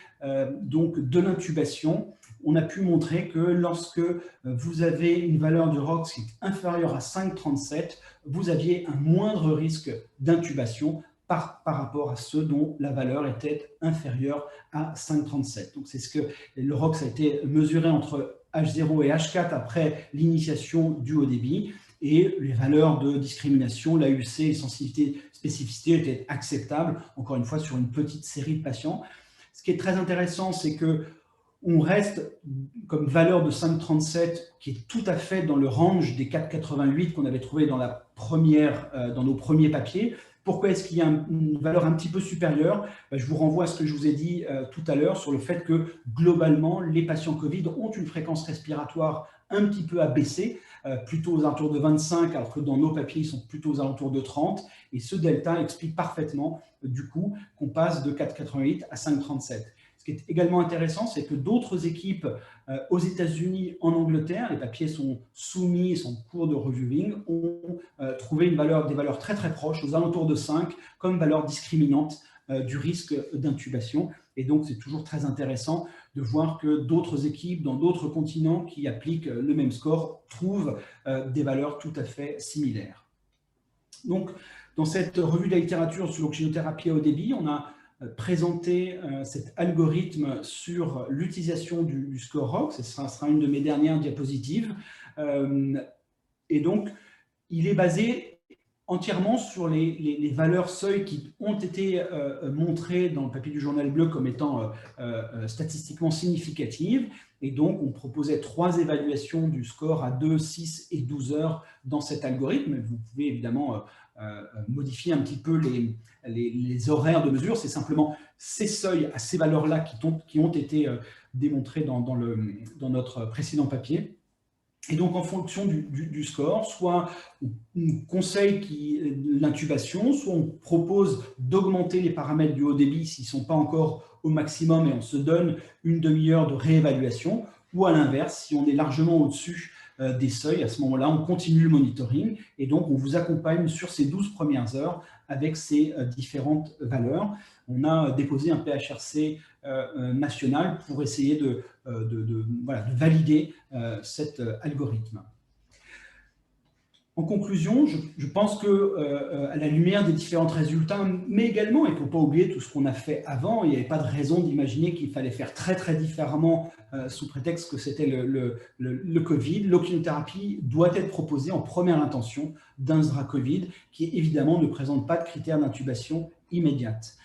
donc de l'intubation, on a pu montrer que lorsque vous avez une valeur de ROX qui est inférieure à 5,37, vous aviez un moindre risque d'intubation par rapport à ceux dont la valeur était inférieure à 5,37. Donc, c'est ce que le ROX a été mesuré entre H0 et H4 après l'initiation du haut débit, et les valeurs de discrimination, l'AUC et sensibilité, spécificité étaient acceptables, encore une fois, sur une petite série de patients. Ce qui est très intéressant, c'est que on reste comme valeur de 5,37 qui est tout à fait dans le range des 4,88 qu'on avait trouvé dans, dans nos premiers papiers. Pourquoi est-ce qu'il y a une valeur un petit peu supérieure? Je vous renvoie à ce que je vous ai dit tout à l'heure sur le fait que globalement, les patients Covid ont une fréquence respiratoire un petit peu abaissée, plutôt aux alentours de 25, alors que dans nos papiers, ils sont plutôt aux alentours de 30. Et ce delta explique parfaitement, du coup, qu'on passe de 4,88 à 5,37. Ce qui est également intéressant, c'est que d'autres équipes aux États-Unis, en Angleterre, les papiers sont soumis, sont en cours de reviewing, ont trouvé des valeurs très très proches, aux alentours de 5, comme valeur discriminante du risque d'intubation. Et donc, c'est toujours très intéressant de voir que d'autres équipes dans d'autres continents qui appliquent le même score trouvent des valeurs tout à fait similaires. Donc, dans cette revue de la littérature sur l'oxygénothérapie à haut débit, on a présenter cet algorithme sur l'utilisation du score ROC. Ce sera une de mes dernières diapositives. Et donc, il est basé entièrement sur les valeurs seuil qui ont été montrées dans le papier du Journal Bleu comme étant statistiquement significatives. Et donc, on proposait 3 évaluations du score à 2, 6 et 12 heures dans cet algorithme. Vous pouvez évidemment modifier un petit peu les horaires de mesure. C'est simplement ces seuils à ces valeurs-là qui ont été démontrés dans notre précédent papier. Et donc, en fonction du score, soit on conseille l'intubation, soit on propose d'augmenter les paramètres du haut débit s'ils ne sont pas encore au maximum et on se donne une demi-heure de réévaluation, ou à l'inverse, si on est largement au-dessus des seuils, à ce moment-là, on continue le monitoring et donc on vous accompagne sur ces 12 premières heures avec ces différentes valeurs. On a déposé un PHRC national pour essayer de valider cet algorithme. En conclusion, je pense qu'à la lumière des différents résultats, mais également, il ne faut pas oublier tout ce qu'on a fait avant, il n'y avait pas de raison d'imaginer qu'il fallait faire très très différemment sous prétexte que c'était le Covid. L'oxygénothérapie doit être proposée en première intention d'un SDRA Covid qui évidemment ne présente pas de critères d'intubation immédiate.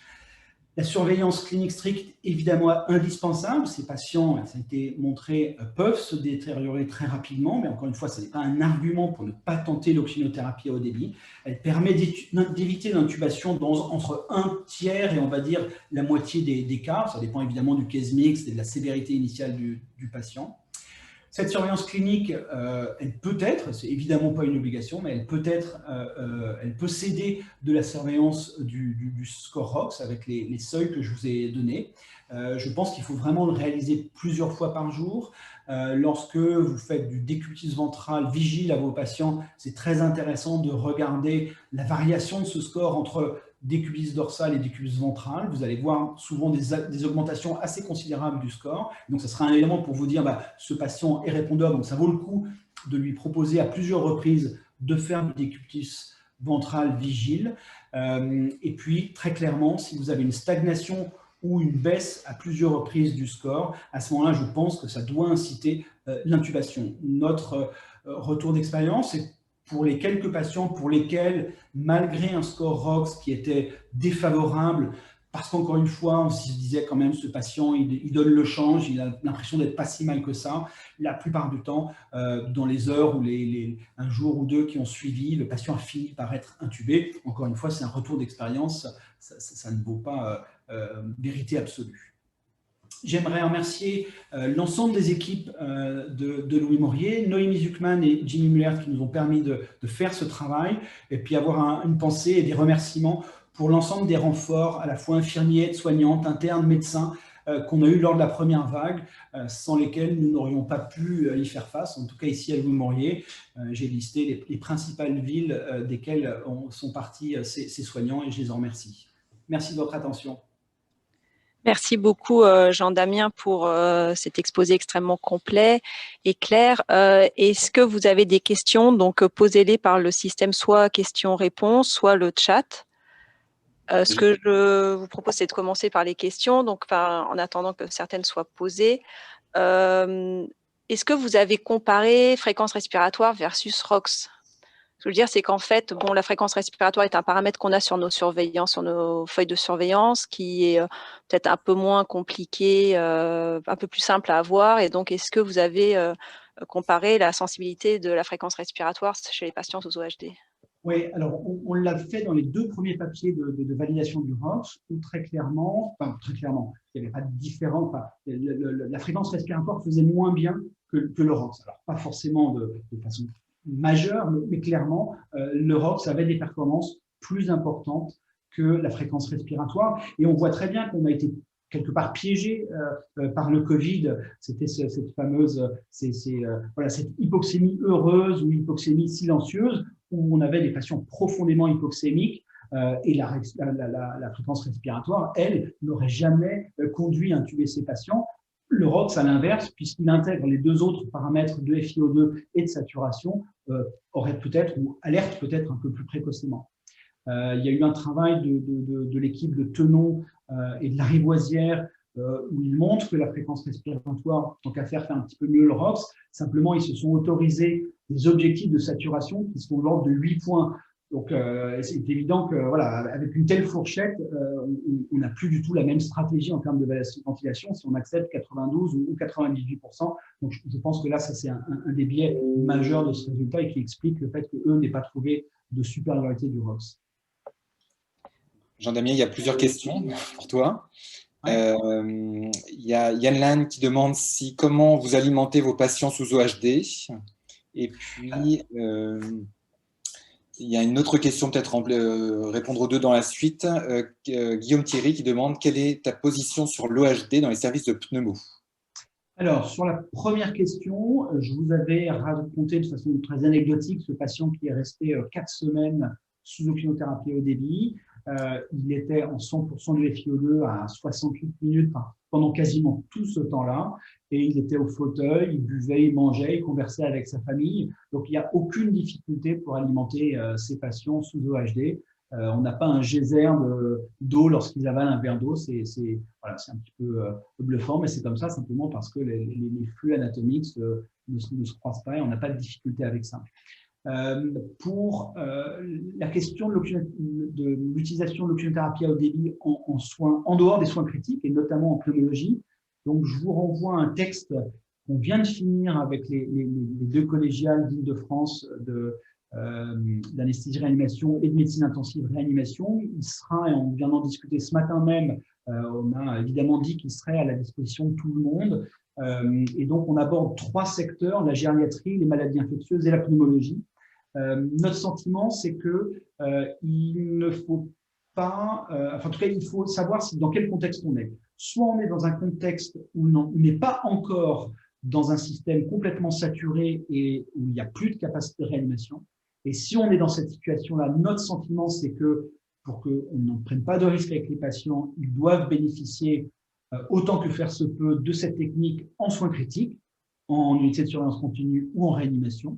La surveillance clinique stricte, évidemment indispensable. Ces patients, ça a été montré, peuvent se détériorer très rapidement, mais encore une fois, ce n'est pas un argument pour ne pas tenter l'oxygénothérapie à haut débit. Elle permet d'éviter l'intubation entre un tiers et on va dire la moitié des cas. Ça dépend évidemment du case mix et de la sévérité initiale du patient. Cette surveillance clinique, elle peut être, c'est évidemment pas une obligation, mais elle peut s'aider de la surveillance du score ROX avec les seuils que je vous ai donnés. Je pense qu'il faut vraiment le réaliser plusieurs fois par jour. Lorsque vous faites du décubitus ventral vigile à vos patients, c'est très intéressant de regarder la variation de ce score entre décubitus dorsal et décubitus ventral. Vous allez voir souvent des augmentations assez considérables du score. Donc, ce sera un élément pour vous dire ce patient est répondeur, donc ça vaut le coup de lui proposer à plusieurs reprises de faire du décubitus ventral vigile. Et puis, très clairement, si vous avez une stagnation ou une baisse à plusieurs reprises du score, à ce moment-là, je pense que ça doit inciter l'intubation. Notre retour d'expérience, c'est pour les quelques patients pour lesquels, malgré un score ROX qui était défavorable, parce qu'encore une fois, on se disait quand même, ce patient, il donne le change, il a l'impression d'être pas si mal que ça. La plupart du temps, dans les heures ou un jour ou deux qui ont suivi, le patient a fini par être intubé. Encore une fois, c'est un retour d'expérience, ça ne vaut pas vérité absolue. J'aimerais remercier l'ensemble des équipes de Louis Morier, Noémie Zuckman et Jimmy Muller qui nous ont permis de faire ce travail, et puis avoir une pensée et des remerciements pour l'ensemble des renforts, à la fois infirmiers, soignantes, internes, médecins, qu'on a eu lors de la première vague, sans lesquels nous n'aurions pas pu y faire face. En tout cas, ici à Louis Morier, j'ai listé les principales villes desquelles sont partis ces soignants, et je les en remercie. Merci de votre attention. Merci beaucoup, Jean-Damien, pour cet exposé extrêmement complet et clair. Est-ce que vous avez des questions? Donc, posez-les par le système soit questions-réponses, soit le chat. Ce que je vous propose, c'est de commencer par les questions, donc en attendant que certaines soient posées. est-ce que vous avez comparé fréquence respiratoire versus ROX? Ce que je veux dire, c'est qu'en fait, bon, la fréquence respiratoire est un paramètre qu'on a sur nos surveillances, sur nos feuilles de surveillance, qui est peut-être un peu moins compliqué, un peu plus simple à avoir. Et donc, est-ce que vous avez comparé la sensibilité de la fréquence respiratoire chez les patients sous OHD? Oui, alors on l'a fait dans les 2 premiers papiers de validation du ROX, où très clairement, il n'y avait pas de différence. Enfin, la fréquence respiratoire faisait moins bien que le ROX. Alors, pas forcément de façon majeure, mais clairement, le ROX avait des performances plus importantes que la fréquence respiratoire. Et on voit très bien qu'on a été quelque part piégé par le Covid. C'était cette fameuse, voilà, cette hypoxémie heureuse ou hypoxémie silencieuse, où on avait des patients profondément hypoxémiques et la fréquence respiratoire, elle, n'aurait jamais conduit à intuber ces patients. Le ROX, à l'inverse, puisqu'il intègre les 2 autres paramètres de FiO2 et de saturation, aurait peut-être ou alerte peut-être un peu plus précocement. Il y a eu un travail de l'équipe de Tenon et de Lariboisière où ils montrent que la fréquence respiratoire, tant qu'à faire, fait un petit peu mieux le ROX. Simplement, ils se sont autorisés des objectifs de saturation qui sont de l'ordre de 8 points. Donc, c'est évident que, voilà, avec une telle fourchette, on n'a plus du tout la même stratégie en termes de ventilation si on accepte 92 ou 98%. Donc, je pense que là, ça, c'est un des biais majeurs de ce résultat et qui explique le fait qu'eux n'aient pas trouvé de supériorité du ROX. Jean-Damien, il y a plusieurs questions pour toi. Il y a Yann Lan qui demande comment vous alimentez vos patients sous OHD. Et puis, il y a une autre question, peut-être répondre aux 2 dans la suite. Guillaume Thierry qui demande quelle est ta position sur l'OHD dans les services de pneumo? Alors, sur la première question, je vous avais raconté de façon très anecdotique ce patient qui est resté 4 semaines sous oxygénothérapie au débit. Il était en 100% de FiO2 à 68 minutes pendant quasiment tout ce temps-là. Et il était au fauteuil, il buvait, il mangeait, il conversait avec sa famille. Donc, il n'y a aucune difficulté pour alimenter ces patients sous OHD. On n'a pas un geyser d'eau lorsqu'ils avalent un verre d'eau. Voilà, c'est un petit peu bluffant, mais c'est comme ça simplement parce que les flux anatomiques ne se croisent pas et on n'a pas de difficulté avec ça. Pour la question de l'utilisation de l'oxygénothérapie à haut débit en soins, en dehors des soins critiques et notamment en pneumologie, donc je vous renvoie à un texte qu'on vient de finir avec les 2 collégiales d'Île-de-France d'anesthésie réanimation et de médecine intensive réanimation. Il sera, et on vient d'en discuter ce matin même, on a évidemment dit qu'il serait à la disposition de tout le monde. Et donc, on aborde 3 secteurs, la gériatrie, les maladies infectieuses et la pneumologie. Notre sentiment, c'est que il ne faut pas, enfin, en tout cas, il faut savoir dans quel contexte on est. Soit on est dans un contexte où on n'est pas encore dans un système complètement saturé et où il n'y a plus de capacité de réanimation. Et si on est dans cette situation-là, notre sentiment, c'est que pour qu'on ne prenne pas de risque avec les patients, ils doivent bénéficier autant que faire se peut de cette technique en soins critiques, en unité de surveillance continue ou en réanimation.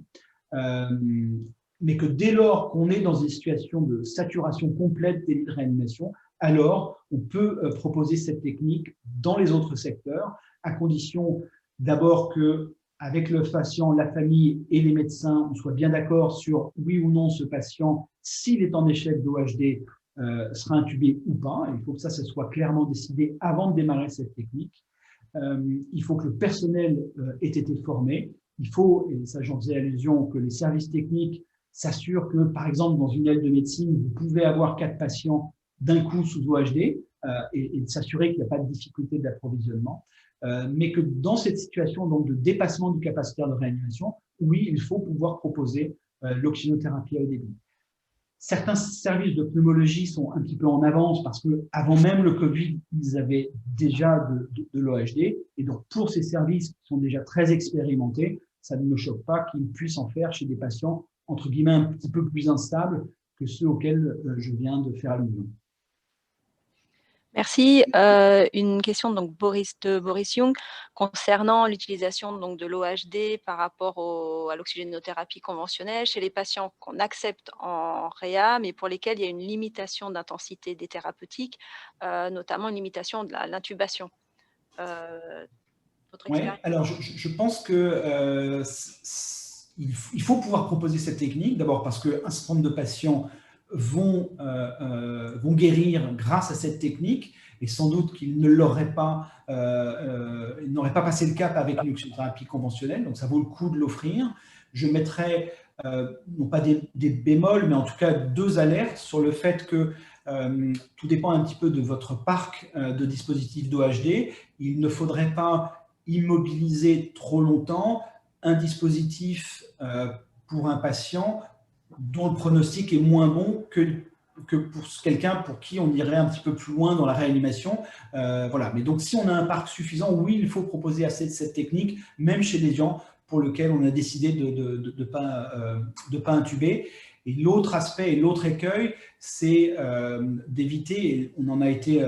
Mais que dès lors qu'on est dans une situation de saturation complète des lits de réanimation, alors on peut proposer cette technique dans les autres secteurs, à condition d'abord que, avec le patient, la famille et les médecins, on soit bien d'accord sur oui ou non ce patient, s'il est en échec d'OHD, sera intubé ou pas. Il faut que ça soit clairement décidé avant de démarrer cette technique. Il faut que le personnel ait été formé. Il faut, et ça j'en faisais allusion, que les services techniques s'assurent que, par exemple, dans une aile de médecine, vous pouvez avoir 4 patients d'un coup sous OHD et de s'assurer qu'il n'y a pas de difficulté d'approvisionnement. Mais que dans cette situation donc, de dépassement du capacitaire de réanimation, oui, il faut pouvoir proposer l'oxygénothérapie à haut débit. Certains services de pneumologie sont un petit peu en avance parce qu'avant même le Covid, ils avaient déjà de l'OHD. Et donc, pour ces services qui sont déjà très expérimentés, ça ne me choque pas qu'ils puissent en faire chez des patients, entre guillemets, un petit peu plus instables que ceux auxquels je viens de faire allusion. Merci. Une question donc, de Boris Young concernant l'utilisation de l'OHD par rapport à l'oxygénothérapie conventionnelle chez les patients qu'on accepte en réa, mais pour lesquels il y a une limitation d'intensité des thérapeutiques, notamment une limitation de l'intubation. votre Oui, expérience? alors je pense que il faut pouvoir proposer cette technique, d'abord parce qu'un certain nombre de patients vont guérir grâce à cette technique, et sans doute qu'ils n'auraient pas passé le cap avec l'oxythérapie conventionnelle, donc ça vaut le coup de l'offrir. Je mettrais, non pas des bémols, mais en tout cas 2 alertes sur le fait que tout dépend un petit peu de votre parc de dispositifs d'OHD. Il ne faudrait pas immobiliser trop longtemps un dispositif pour un patient dont le pronostic est moins bon que pour quelqu'un pour qui on irait un petit peu plus loin dans la réanimation. Voilà. Mais donc, si on a un parc suffisant, oui, il faut proposer cette technique, même chez des gens pour lesquels on a décidé de pas intuber. Et l'autre aspect et l'autre écueil, c'est d'éviter, et on en a été,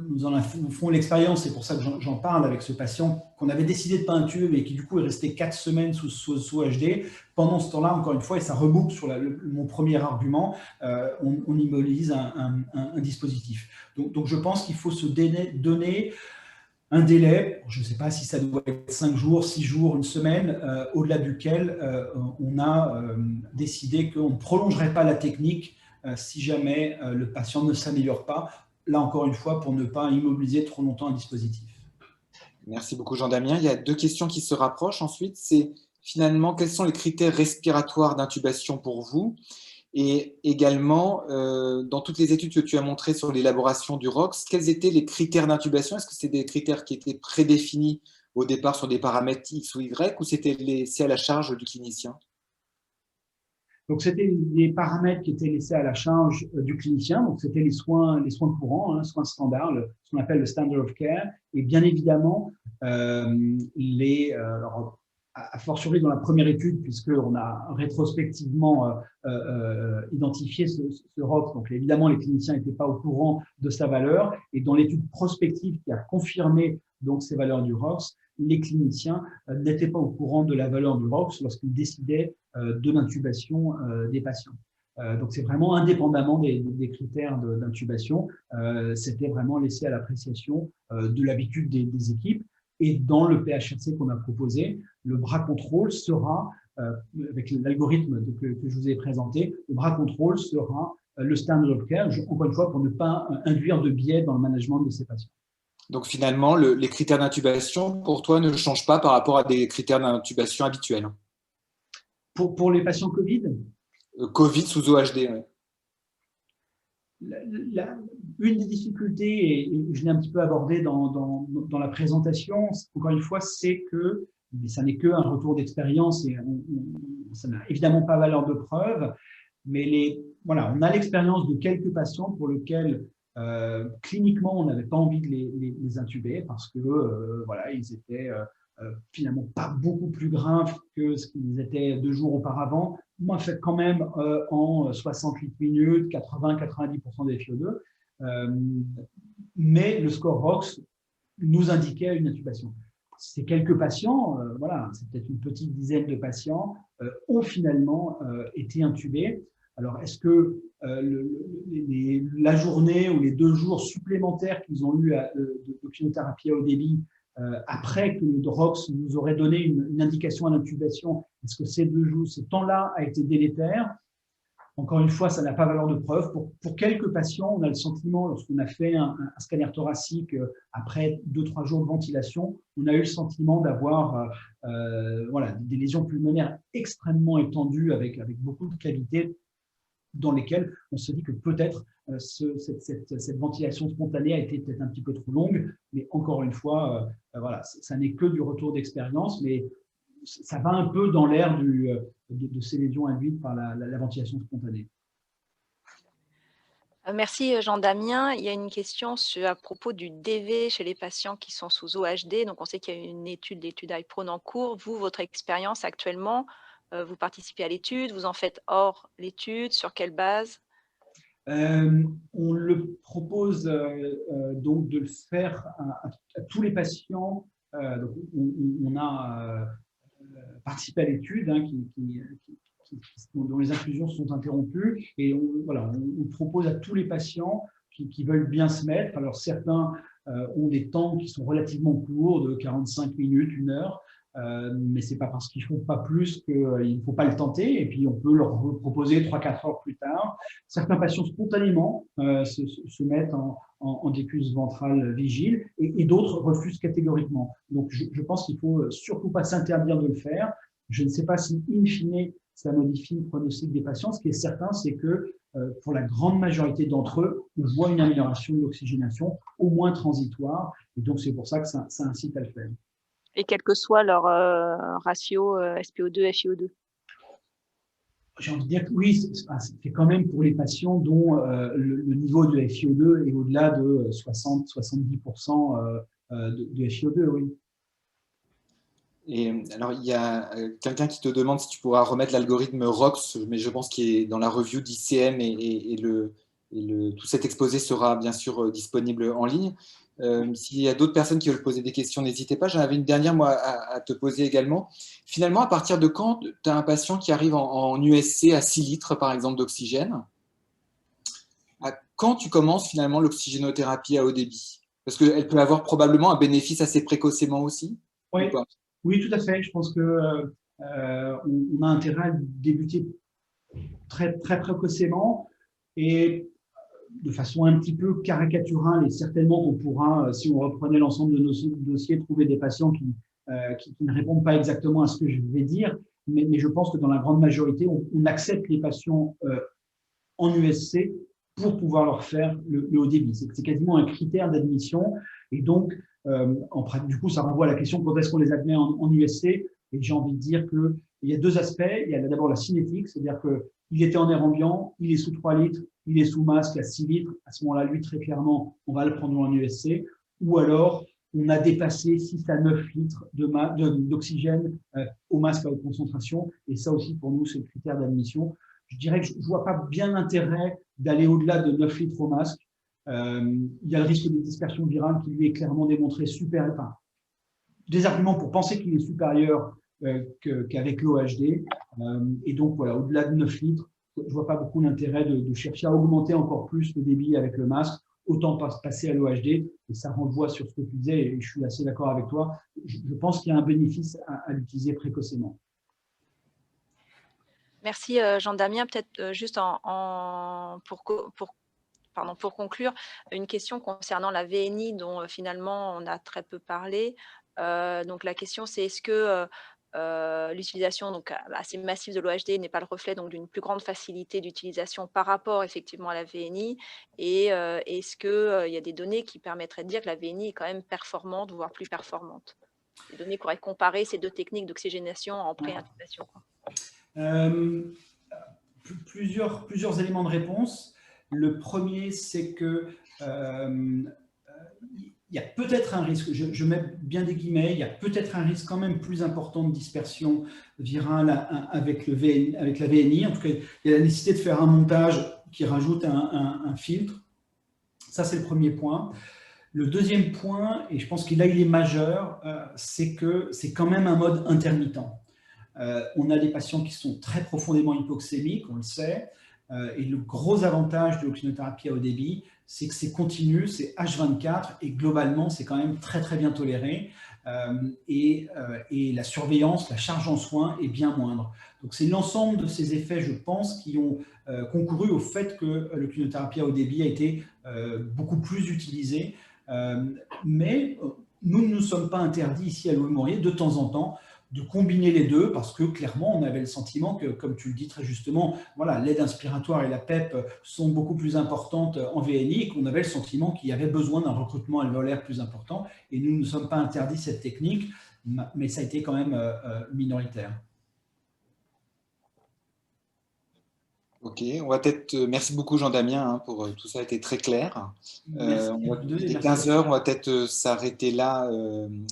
nous en font l'expérience, c'est pour ça que j'en parle avec ce patient qu'on avait décidé de ne pas intuber, mais qui du coup est resté 4 semaines sous HD. Pendant ce temps-là, encore une fois, et ça reboucle sur mon premier argument, on immobilise un dispositif. Donc je pense qu'il faut se donner un délai, je ne sais pas si ça doit être 5 jours, 6 jours, 1 semaine, au-delà duquel on a décidé qu'on ne prolongerait pas la technique si jamais le patient ne s'améliore pas. Là, encore une fois, pour ne pas immobiliser trop longtemps un dispositif. Merci beaucoup, Jean-Damien. Il y a 2 questions qui se rapprochent ensuite. C'est finalement, quels sont les critères respiratoires d'intubation pour vous? Et également, dans toutes les études que tu as montrées sur l'élaboration du ROX, quels étaient les critères d'intubation? Est-ce que c'était des critères qui étaient prédéfinis au départ sur des paramètres X ou Y, ou c'était laissé à la charge du clinicien? Donc, c'était des paramètres qui étaient laissés à la charge du clinicien. Donc, c'était les soins courants, soins standards, ce qu'on appelle le standard of care. Et bien évidemment, alors, a fortiori dans la première étude, puisqu'on a rétrospectivement identifié ce ROX. Donc, évidemment, les cliniciens n'étaient pas au courant de sa valeur. Et dans l'étude prospective qui a confirmé donc ces valeurs du ROX, les cliniciens n'étaient pas au courant de la valeur du ROX lorsqu'ils décidaient de l'intubation des patients. Donc, c'est vraiment indépendamment des critères d'intubation. C'était vraiment laissé à l'appréciation de l'habitude des équipes. Et dans le PHRC qu'on a proposé, le bras contrôle sera, avec l'algorithme que je vous ai présenté, le bras contrôle sera le standard of care, encore une fois, pour ne pas induire de biais dans le management de ces patients. Donc finalement, les critères d'intubation, pour toi, ne changent pas par rapport à des critères d'intubation habituels? Pour les patients Covid? Covid sous OHD, oui. Une des difficultés, et je l'ai un petit peu abordé dans la présentation, encore une fois, c'est que, mais ça n'est qu'un retour d'expérience et ça n'a évidemment pas valeur de preuve, mais voilà, on a l'expérience de quelques patients pour lesquels cliniquement on n'avait pas envie de les intuber parce que voilà, ils étaient finalement pas beaucoup plus graves que ce qu'ils étaient 2 jours auparavant. Moi, fait quand même en 68 minutes, 80-90% des FiO2. Mais le score ROX nous indiquait une intubation. Ces quelques patients, voilà, c'est peut-être une petite dizaine de patients, ont finalement été intubés. Alors, est-ce que la journée ou les 2 jours supplémentaires qu'ils ont eu d'oxynothérapie à haut débit après que le ROX nous aurait donné une indication à l'intubation, est-ce que ces 2 jours, ce temps-là a été délétère? Encore une fois, ça n'a pas valeur de preuve. Pour quelques patients, on a le sentiment, lorsqu'on a fait un scanner thoracique après 2-3 jours de ventilation, on a eu le sentiment d'avoir voilà, des lésions pulmonaires extrêmement étendues avec beaucoup de cavités dans lesquelles on se dit que peut-être cette ventilation spontanée a été peut-être un petit peu trop longue. Mais encore une fois, voilà, ça n'est que du retour d'expérience, mais ça va un peu dans l'air de ces lésions induites par la ventilation spontanée. Merci Jean-Damien. Il y a une question à propos du DV chez les patients qui sont sous OHD. Donc, on sait qu'il y a une l'étude iProne en cours. Vous, votre expérience actuellement, vous participez à l'étude, vous en faites hors l'étude, sur quelle base? On le propose donc de le faire à tous les patients. Donc on a participé à l'étude dont les inclusions sont interrompues et voilà, on propose à tous les patients qui veulent bien se mettre. Alors certains ont des temps qui sont relativement courts, de 45 minutes, 1 heure. Mais ce n'est pas parce qu'ils ne font pas plus qu'il ne faut pas le tenter. Et puis, on peut leur proposer 3-4 heures plus tard. Certains patients spontanément se mettent en décus ventral vigile et d'autres refusent catégoriquement. Donc, je pense qu'il ne faut surtout pas s'interdire de le faire. Je ne sais pas si, in fine, ça modifie le pronostic des patients. Ce qui est certain, c'est que pour la grande majorité d'entre eux, on voit une amélioration de l'oxygénation, au moins transitoire. Et donc, c'est pour ça que ça incite à le faire. Et quel que soit leur ratio SPO2, FiO2. J'ai envie de dire que oui, c'est quand même pour les patients dont le niveau de FiO2 est au-delà de 60-70% de FiO2, oui. Et alors, il y a quelqu'un qui te demande si tu pourras remettre l'algorithme ROX, mais je pense qu'il est dans la review d'ICM et tout cet exposé sera bien sûr disponible en ligne. S'il y a d'autres personnes qui veulent poser des questions, n'hésitez pas. J'en avais une dernière, moi, à te poser également. Finalement, à partir de quand tu as un patient qui arrive en USC à 6 litres, par exemple, d'oxygène, quand tu commences finalement l'oxygénothérapie à haut débit? Parce qu'elle peut avoir probablement un bénéfice assez précocement aussi. Oui, oui, tout à fait. Je pense qu'on a intérêt à débuter très, très précocement et de façon un petit peu caricaturale, et certainement qu'on pourra, si on reprenait l'ensemble de nos dossiers, trouver des patients qui ne répondent pas exactement à ce que je vais dire, mais je pense que dans la grande majorité, on accepte les patients en USC pour pouvoir leur faire le haut débit. C'est quasiment un critère d'admission, et donc, du coup, ça renvoie à la question quand est-ce qu'on les admet en USC, et j'ai envie de dire qu'il y a 2 aspects. Il y a d'abord la cinétique, c'est-à-dire qu'il était en air ambiant, il est sous 3 litres, il est sous masque à 6 litres. À ce moment-là, lui, très clairement, on va le prendre en USC. Ou alors, on a dépassé 6 à 9 litres d'oxygène au masque à haute concentration. Et ça aussi, pour nous, c'est le critère d'admission. Je dirais que je ne vois pas bien l'intérêt d'aller au-delà de 9 litres au masque. Il y a le risque de dispersion virale qui lui est clairement démontré des arguments pour penser qu'il est supérieur qu'avec l'OHD. Et donc, voilà, au-delà de 9 litres, je ne vois pas beaucoup l'intérêt de chercher à augmenter encore plus le débit avec le masque, autant passer à l'OHD. Et ça renvoie sur ce que tu disais, et je suis assez d'accord avec toi. Je pense qu'il y a un bénéfice à l'utiliser précocement. Merci Jean-Damien. Peut-être juste pour conclure, une question concernant la VNI dont finalement on a très peu parlé. Donc la question c'est est-ce que l'utilisation donc assez massive de l'OHD n'est pas le reflet donc d'une plus grande facilité d'utilisation par rapport effectivement à la VNI, et est-ce qu'il y a des données qui permettraient de dire que la VNI est quand même performante, voire plus performante? Des données qui auraient comparé ces 2 techniques d'oxygénation en pré-intubation. Plusieurs éléments de réponse. Le premier, c'est que il y a peut-être un risque, je mets bien des guillemets, il y a peut-être un risque quand même plus important de dispersion virale avec la VNI. En tout cas, il y a la nécessité de faire un montage qui rajoute un filtre. Ça, c'est le premier point. Le deuxième point, et je pense qu'il est majeur, c'est que c'est quand même un mode intermittent. On a des patients qui sont très profondément hypoxémiques, on le sait, et le gros avantage de l'oxygénothérapie à haut débit, c'est que c'est continu, c'est H24, et globalement, c'est quand même très très bien toléré, et la surveillance, la charge en soins est bien moindre. Donc c'est l'ensemble de ces effets, je pense, qui ont concouru au fait que l'oxygénothérapie à haut débit a été beaucoup plus utilisée, mais nous ne nous sommes pas interdits ici à l'OM Morier de temps en temps de combiner les deux, parce que clairement, on avait le sentiment que, comme tu le dis très justement, voilà, l'aide inspiratoire et la PEP sont beaucoup plus importantes en VNI, et qu'on avait le sentiment qu'il y avait besoin d'un recrutement alvéolaire plus important, et nous ne sommes pas interdits cette technique, mais ça a été quand même minoritaire. Ok, on va peut-être. Merci beaucoup Jean-Damien pour tout ça, a été très clair. Il est 15 heures, on va peut-être s'arrêter là.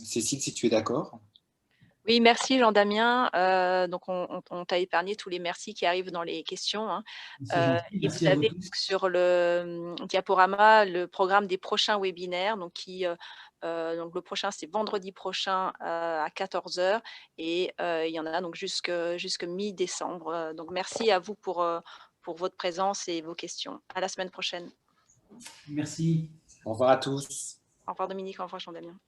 Cécile, si tu es d'accord. Oui, merci Jean-Damien. Donc on t'a épargné tous les merci qui arrivent dans les questions, hein. Et vous avez sur le diaporama le programme des prochains webinaires, donc donc le prochain c'est vendredi prochain à 14 h, et il y en a donc jusque mi-décembre. Donc merci à vous pour votre présence et vos questions. À la semaine prochaine. Merci. Au revoir à tous. Au revoir Dominique, au revoir Jean-Damien.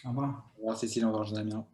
Au revoir. Au revoir Cécile, au revoir Jean-Damien.